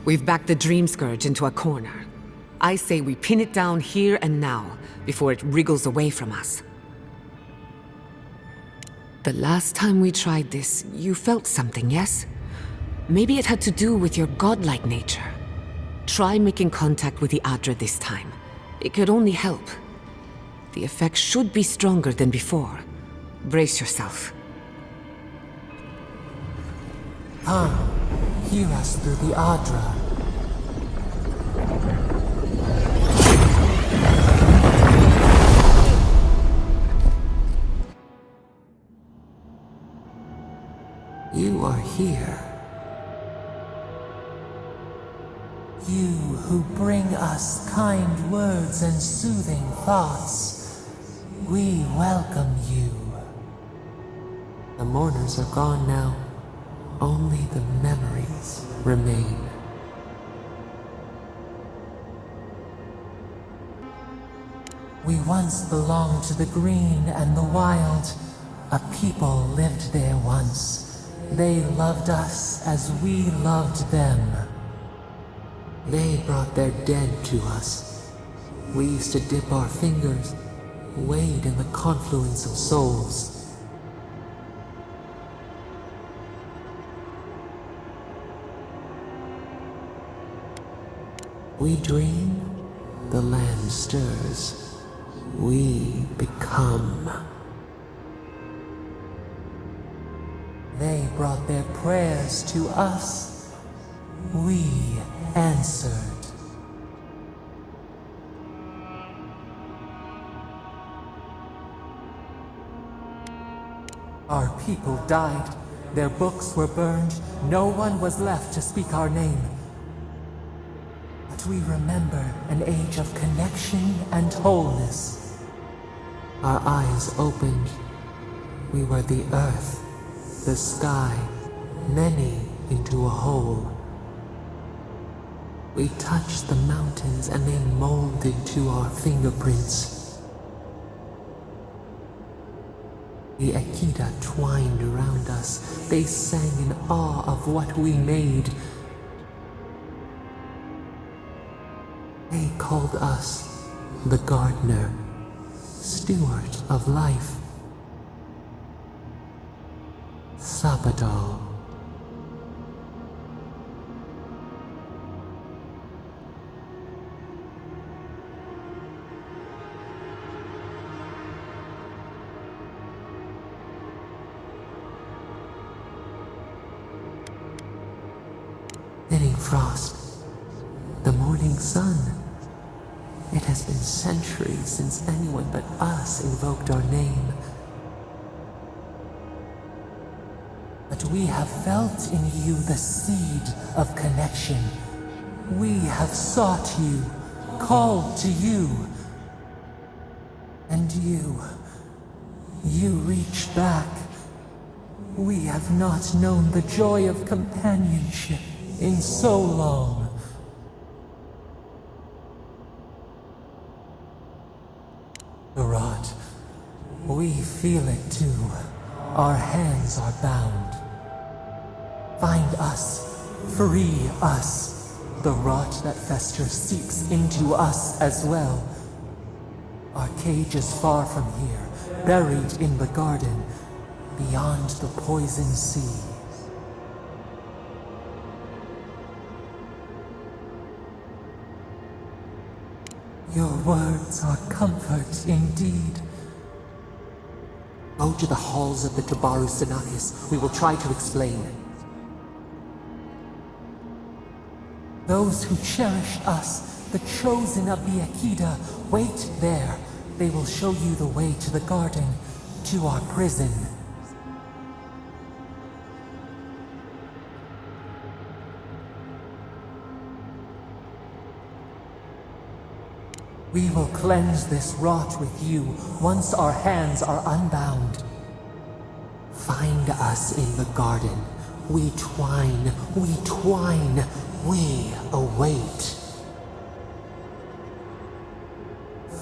We've backed the Dream Scourge into a corner. I say we pin it down here and now, before it wriggles away from us. The last time we tried this, you felt something, yes? Maybe it had to do with your godlike nature. Try making contact with the Adra this time. It could only help. The effect should be stronger than before. Brace yourself. Come, hear us through the Adra. You are here. You who bring us kind words and soothing thoughts, we welcome you. The mourners are gone now. Only the memories remain. We once belonged to the green and the wild. A people lived there once. They loved us as we loved them. They brought their dead to us. We used to dip our fingers, wade in the confluence of souls. We dream, the land stirs. We become. They brought their prayers to us. We answered. Our people died. Their books were burned. No one was left to speak our name. But we remember an age of connection and wholeness. Our eyes opened. We were the earth. The sky, many into a whole. We touched the mountains and they molded to our fingerprints. The Akita twined around us. They sang in awe of what we made. They called us the gardener, steward of life. Sabado. frost, the morning sun. It has been centuries since anyone but us invoked our name. But we have felt in you the seed of connection. We have sought you, called to you. And you reach back. We have not known the joy of companionship in so long. The rot, we feel it too. Our hands are bound. Find us, free us. The rot that festers seeps into us as well. Our cage is far from here, buried in the garden, beyond the poison sea. Your words are comfort indeed. Go to the halls of the Toastybrowns. We will try to explain. Those who cherish us, the chosen of the Akida, wait there. They will show you the way to the garden, to our prison. We will cleanse this rot with you once our hands are unbound. Find us in the garden. We twine, we await.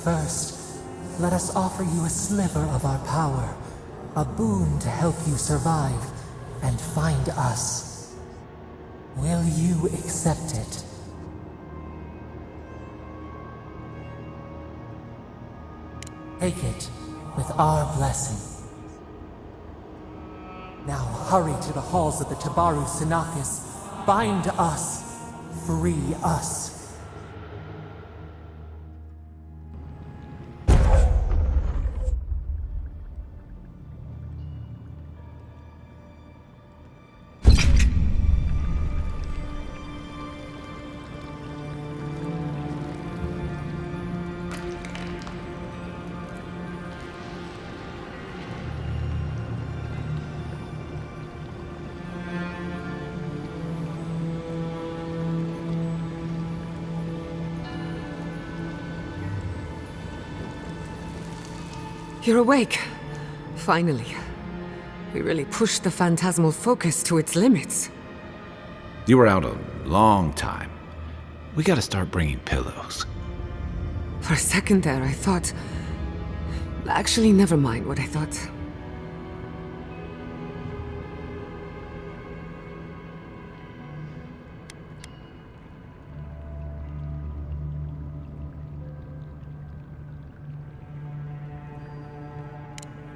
First, let us offer you a sliver of our power, a boon to help you survive and find us. Will you accept it? Take it with our blessing. Now hurry to the halls of the Toastybrowns. Bind us. Free us. You're awake. Finally. We really pushed the phantasmal focus to its limits. You were out a long time. We gotta start bringing pillows. For a second there, I thought... Actually, never mind what I thought.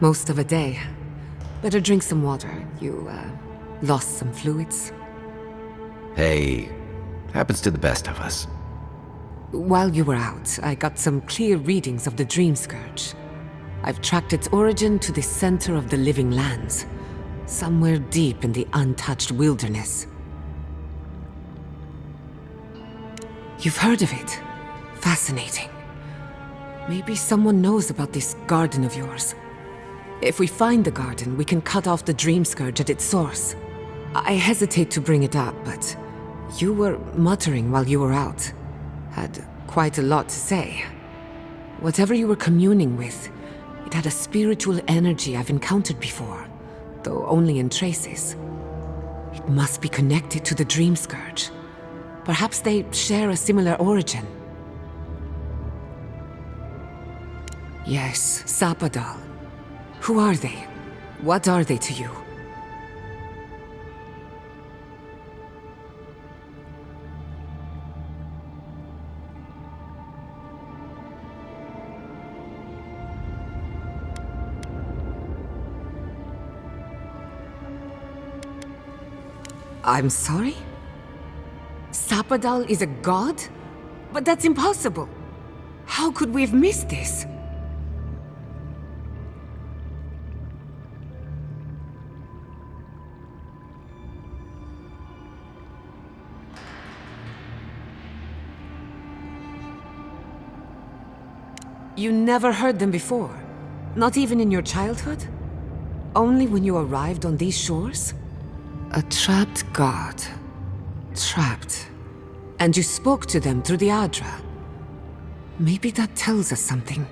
Most of a day. Better drink some water. You, lost some fluids? Hey, happens to the best of us. While you were out, I got some clear readings of the Dream Scourge. I've tracked its origin to the center of the living lands, somewhere deep in the untouched wilderness. You've heard of it? Fascinating. Maybe someone knows about this garden of yours. If we find the garden, we can cut off the Dream Scourge at its source. I hesitate to bring it up, but you were muttering while you were out. Had quite a lot to say. Whatever you were communing with, it had a spiritual energy I've encountered before, though only in traces. It must be connected to the Dream Scourge. Perhaps they share a similar origin. Yes, Sapadal. Who are they? What are they to you? I'm sorry? Sapadal is a god? But that's impossible! How could we have missed this? You never heard them before? Not even in your childhood? Only when you arrived on these shores? A trapped god. Trapped. And you spoke to them through the Adra. Maybe that tells us something.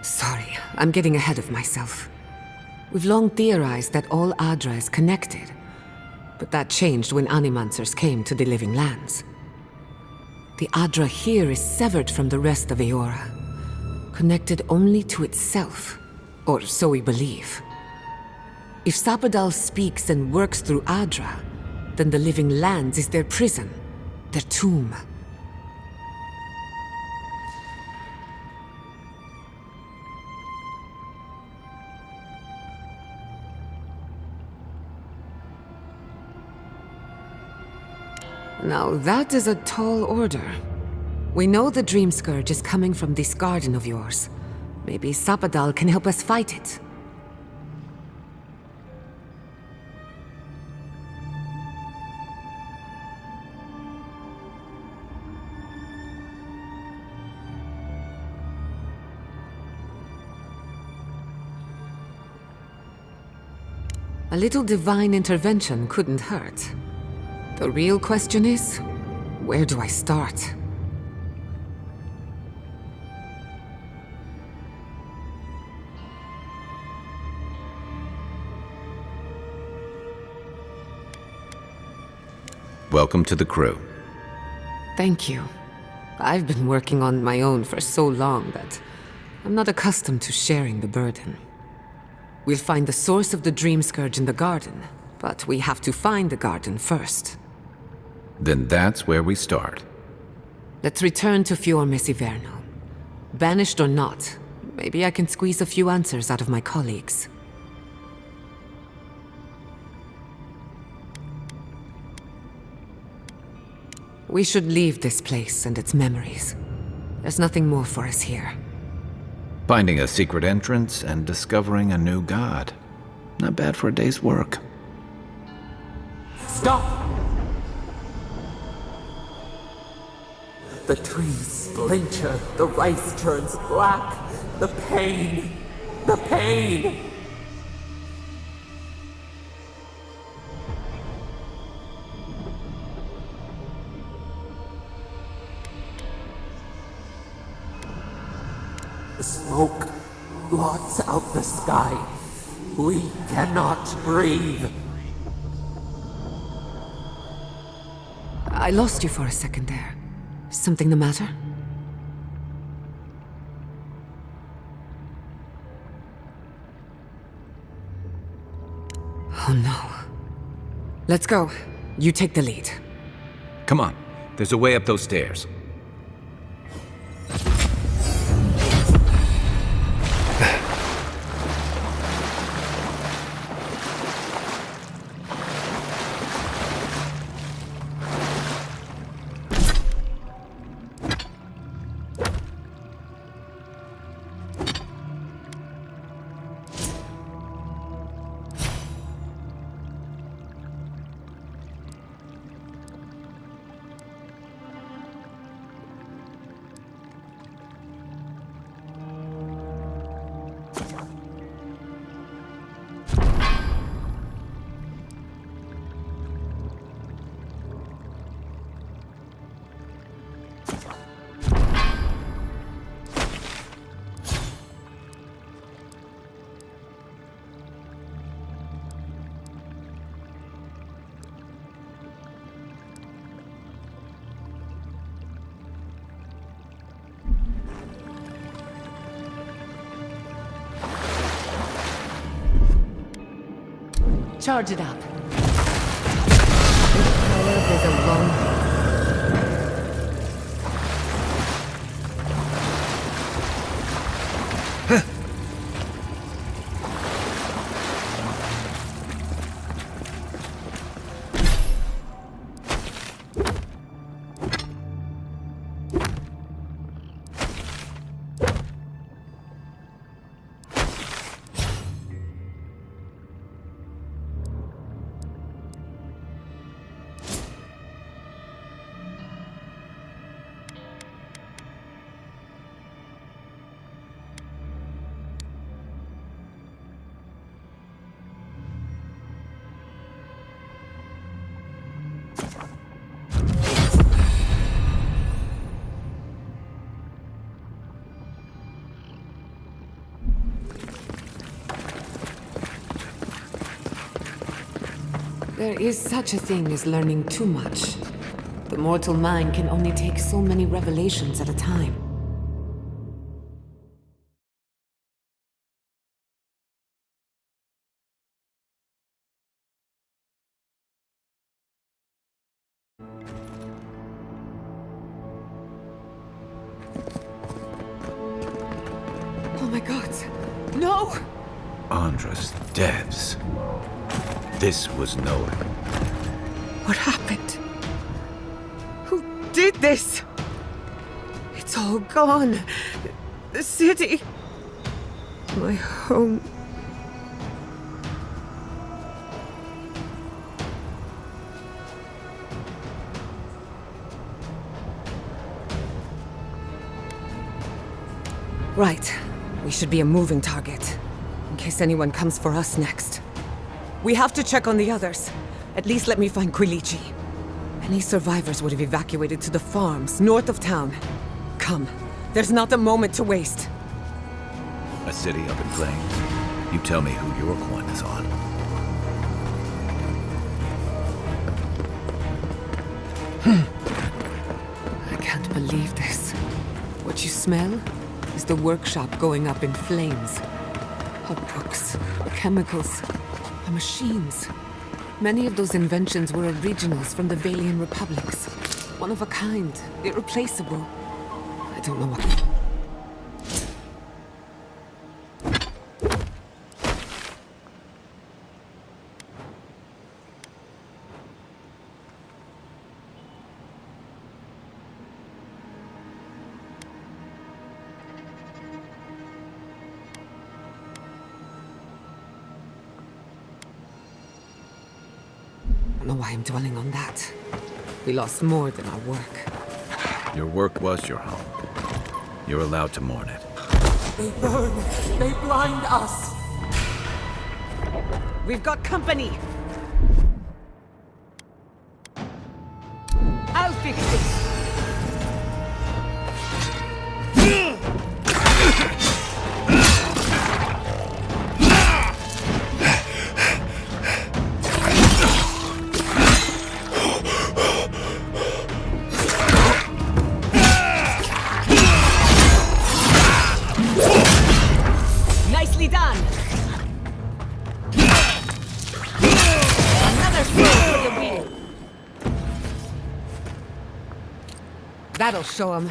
Sorry, I'm getting ahead of myself. We've long theorized that all Adra is connected, but that changed when Animancers came to the Living Lands. The Adra here is severed from the rest of Eora, connected only to itself, or so we believe. If Sapadal speaks and works through Adra, then the Living Lands is their prison, their tomb. Now that is a tall order. We know the Dream Scourge is coming from this garden of yours. Maybe Sapadal can help us fight it. A little divine intervention couldn't hurt. The real question is, where do I start? Welcome to the crew. Thank you. I've been working on my own for so long that I'm not accustomed to sharing the burden. We'll find the source of the Dream Scourge in the garden, but we have to find the garden first. Then that's where we start. Let's return to Fior Messiverno. Banished or not, maybe I can squeeze a few answers out of my colleagues. We should leave this place and its memories. There's nothing more for us here. Finding a secret entrance and discovering a new god. Not bad for a day's work. Stop! The trees splinter, the rice turns black. The pain! The pain! The smoke blots out the sky. We cannot breathe. I lost you for a second there. Something the matter? Oh no. Let's go. You take the lead. Come on, there's a way up those stairs. Charge it up. There's a long... There is such a thing as learning too much. The mortal mind can only take so many revelations at a time. Oh my god. No! Andra's devs. This was Noah. What happened? Who did this? It's all gone. The city. My home. Right. We should be a moving target, in case anyone comes for us next. We have to check on the others. At least let me find Quilichi. Any survivors would have evacuated to the farms north of town. Come, there's not a moment to waste. A city up in flames? You tell me who your coin is on. I can't believe this. What you smell is the workshop going up in flames. Our books, our chemicals, our machines. Many of those inventions were originals from the Valian republics. One of a kind, irreplaceable. I don't know what... I don't know why I'm dwelling on that. We lost more than our work. Your work was your home. You're allowed to mourn it. They burn. They blind us. We've got company! I'll fix it! Nicely done! Another throw for the wheel! That'll show 'em.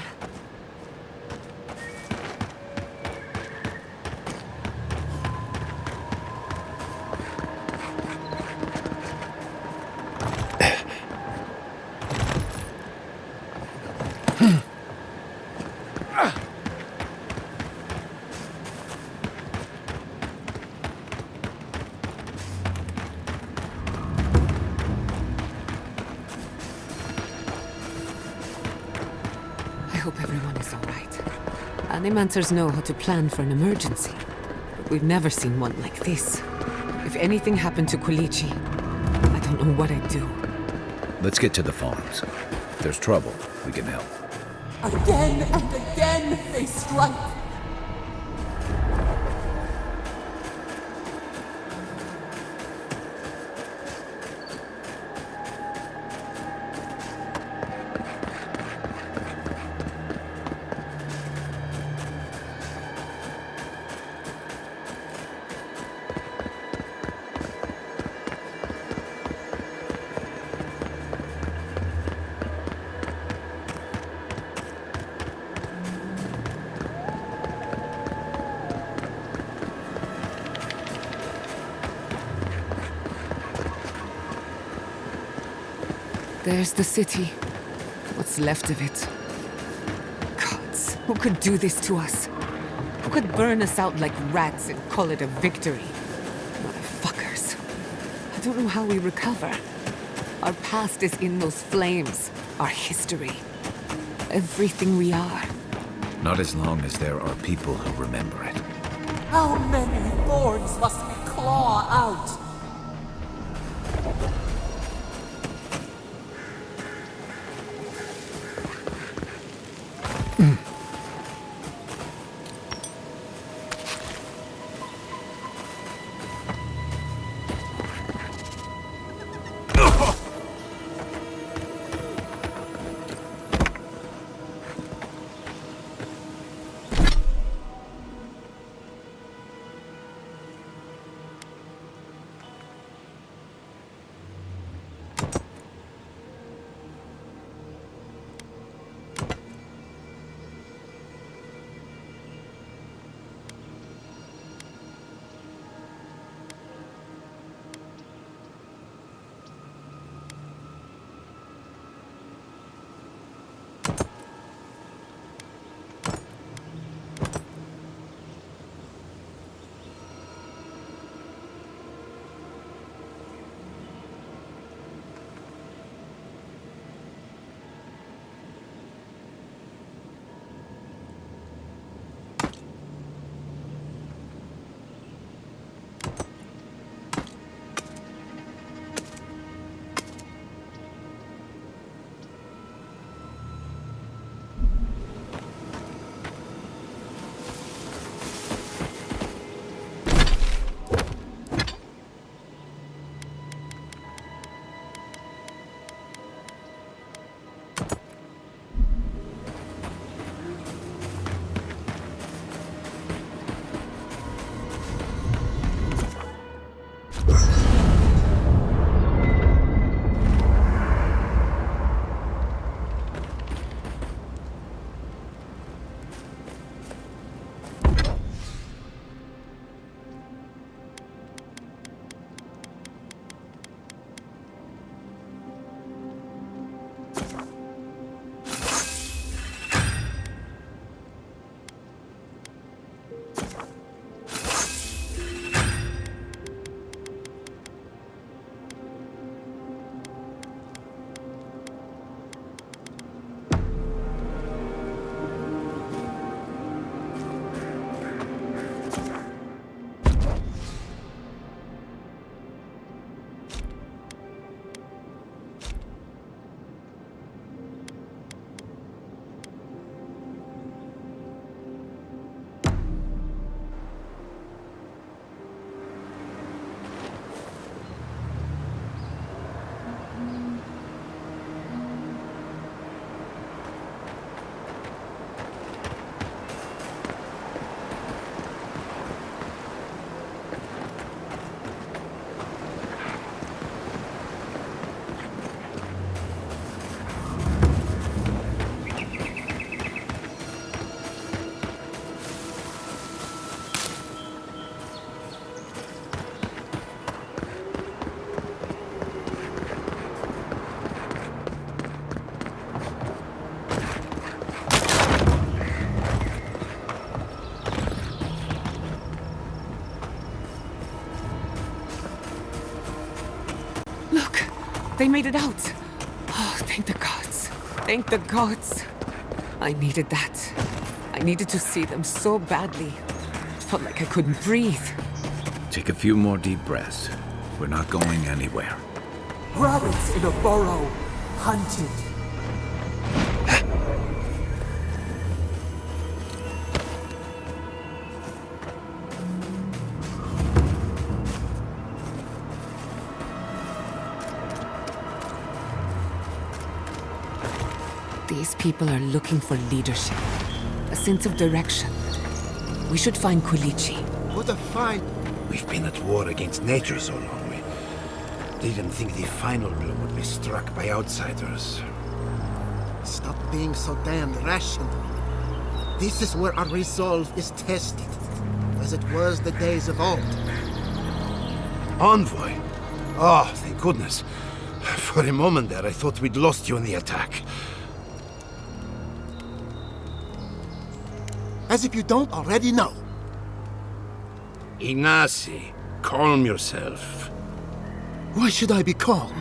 I hope everyone is all right. Animancers know how to plan for an emergency, but we've never seen one like this. If anything happened to Quilichi, I don't know what I'd do. Let's get to the farms. If there's trouble, we can help. Again and again they strike. There's the city. What's left of it. Gods, who could do this to us? Who could burn us out like rats and call it a victory? Motherfuckers. I don't know how we recover. Our past is in those flames. Our history. Everything we are. Not as long as there are people who remember it. How many thorns must we claw out? They made it out. Oh, thank the gods. Thank the gods. I needed that. I needed to see them so badly. It felt like I couldn't breathe. Take a few more deep breaths. We're not going anywhere. Rabbits in a burrow. Hunted. These people are looking for leadership, a sense of direction. We should find Kulichi. What a fight! We've been at war against nature so long. We didn't think the final blow would be struck by outsiders. Stop being so damned rational. This is where our resolve is tested, as it was the days of old. Envoy? Oh, thank goodness. For a moment there, I thought we'd lost you in the attack. As if you don't already know. Ignacy, calm yourself. Why should I be calm?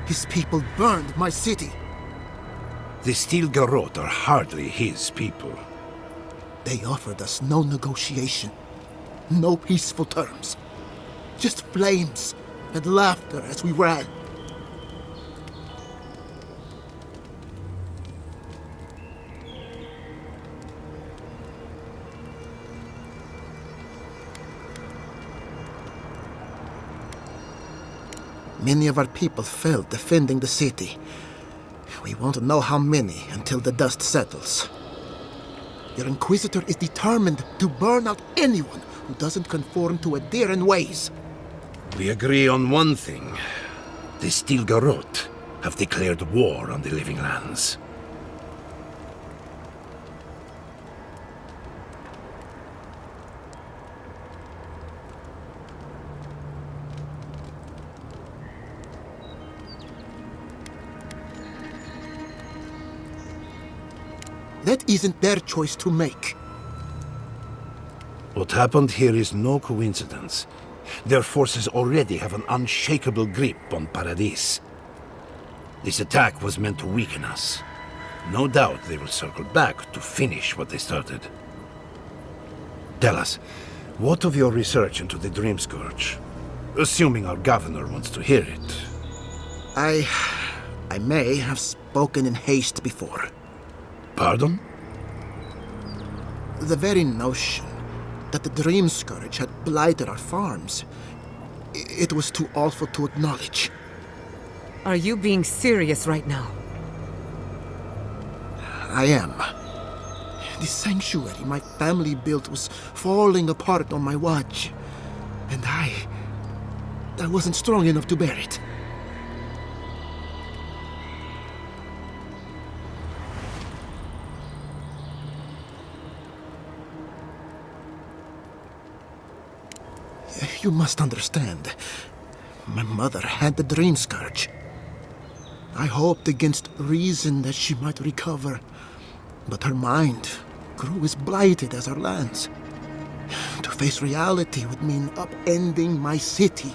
His people burned my city. The Steel Garrote are hardly his people. They offered us no negotiation, no peaceful terms. Just flames and laughter as we ran. Many of our people fell defending the city. We won't know how many until the dust settles. Your Inquisitor is determined to burn out anyone who doesn't conform to Adheran ways. We agree on one thing. The Stilgarot have declared war on the living lands. That isn't their choice to make. What happened here is no coincidence. Their forces already have an unshakable grip on Paradis. This attack was meant to weaken us. No doubt they will circle back to finish what they started. Tell us, what of your research into the Dream Scourge? Assuming our governor wants to hear it. I may have spoken in haste before. Pardon? The very notion that the Dream Scourge had blighted our farms, it was too awful to acknowledge. Are you being serious right now? I am. The sanctuary my family built was falling apart on my watch, and I wasn't strong enough to bear it. You must understand. My mother had the Dream Scourge. I hoped against reason that she might recover, but her mind grew as blighted as our lands. To face reality would mean upending my city,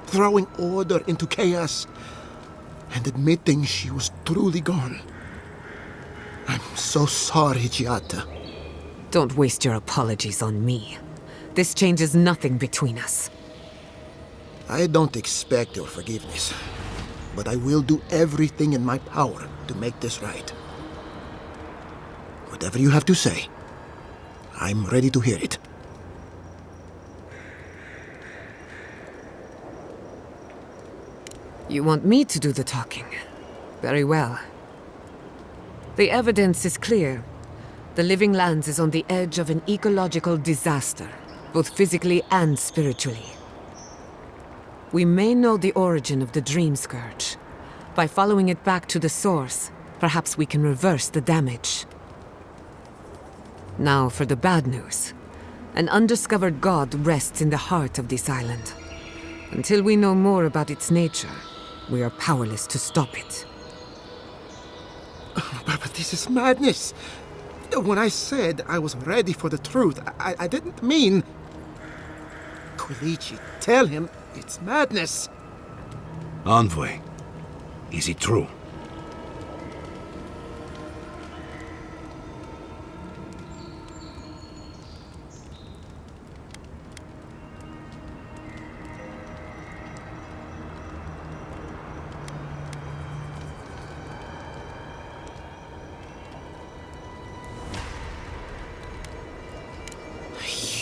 throwing order into chaos, and admitting she was truly gone. I'm so sorry, Giata. Don't waste your apologies on me. This changes nothing between us. I don't expect your forgiveness, but I will do everything in my power to make this right. Whatever you have to say, I'm ready to hear it. You want me to do the talking? Very well. The evidence is clear. The Living Lands is on the edge of an ecological disaster, both physically and spiritually. We may know the origin of the Dream Scourge. By following it back to the source, perhaps we can reverse the damage. Now for the bad news. An undiscovered god rests in the heart of this island. Until we know more about its nature, we are powerless to stop it. But this is madness. When I said I was ready for the truth, I didn't mean... Quilici, tell him it's madness. Envoy, is it true?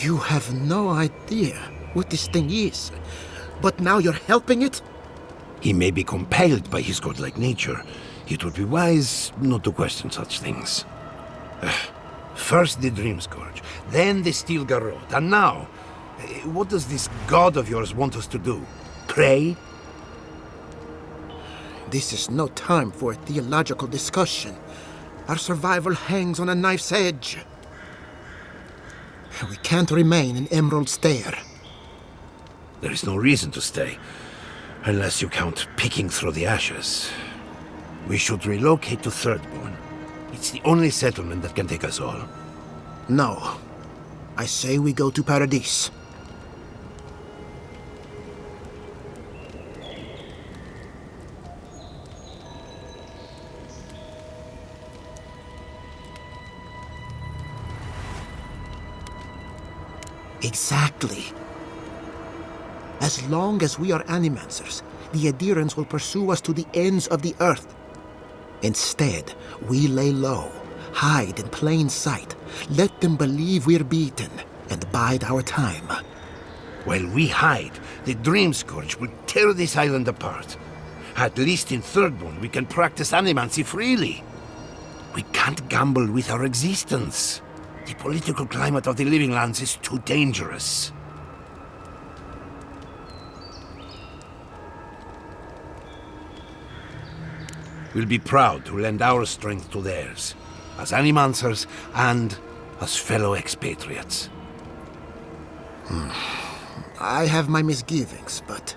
You have no idea what this thing is, but now you're helping it? He may be compelled by his godlike nature. It would be wise not to question such things. First the Dream Scourge, then the Stilgarot, and now, what does this god of yours want us to do? Pray? This is no time for a theological discussion. Our survival hangs on a knife's edge. We can't remain in Emerald Stair. There is no reason to stay, unless you count picking through the ashes. We should relocate to Thirdborn. It's the only settlement that can take us all. No. I say we go to Paradis. Exactly. As long as we are animancers, the adherents will pursue us to the ends of the earth. Instead, we lay low, hide in plain sight, let them believe we're beaten, and bide our time. While we hide, the Dream Scourge will tear this island apart. At least in Thirdborn, we can practice animancy freely. We can't gamble with our existence. The political climate of the Living Lands is too dangerous. We'll be proud to lend our strength to theirs, as animancers and as fellow expatriates. I have my misgivings, but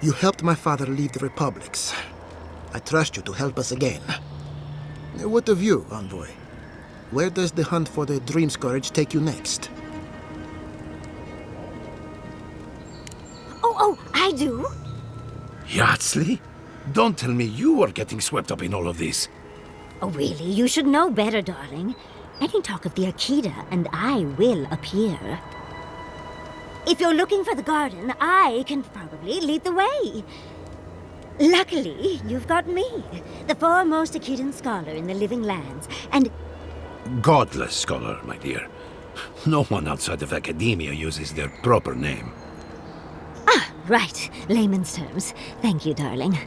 you helped my father leave the republics. I trust you to help us again. What of you, envoy? Where does the hunt for the Dream Scourge take you next? Oh, I do. Yardsley? Don't tell me you are getting swept up in all of this. Oh, really? You should know better, darling. Any talk of the Akita, and I will appear. If you're looking for the garden, I can probably lead the way. Luckily, you've got me, the foremost Akitan scholar in the living lands, and... Godless scholar, my dear. No one outside of academia uses their proper name. Ah, right. Layman's terms. Thank you, darling.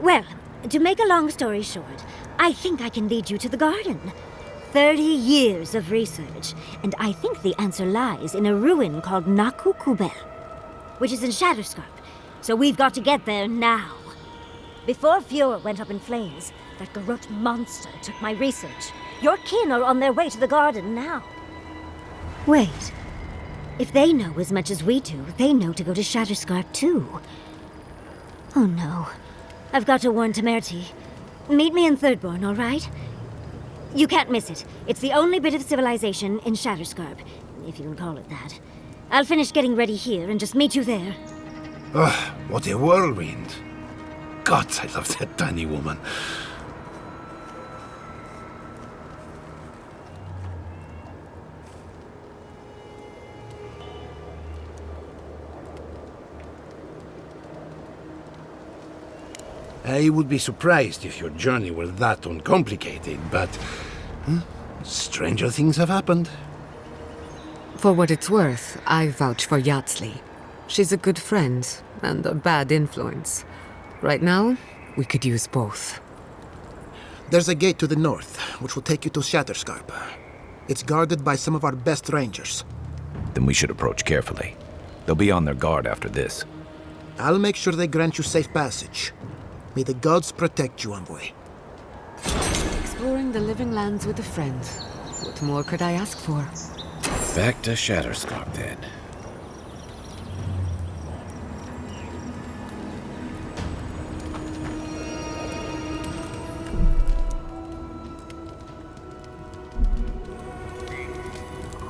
Well, to make a long story short, I think I can lead you to the garden. 30 years of research, and I think the answer lies in a ruin called Naku Kubel, which is in Shatterscarp. So we've got to get there now. Before Fjord went up in flames, that Garrote monster took my research. Your kin are on their way to the garden now. Wait. If they know as much as we do, they know to go to Shatterscarp too. Oh no. I've got to warn Temerity. Meet me in Thirdborn, all right? You can't miss it. It's the only bit of civilization in Shatterscarp, if you can call it that. I'll finish getting ready here and just meet you there. Ugh, what a whirlwind. God, I love that tiny woman. I would be surprised if your journey were that uncomplicated, but stranger things have happened. For what it's worth, I vouch for Yardsley. She's a good friend and a bad influence. Right now, we could use both. There's a gate to the north, which will take you to Shatterscarp. It's guarded by some of our best rangers. Then we should approach carefully. They'll be on their guard after this. I'll make sure they grant you safe passage. May the gods protect you, envoy. Exploring the living lands with a friend. What more could I ask for? Back to Shatterscarp, then.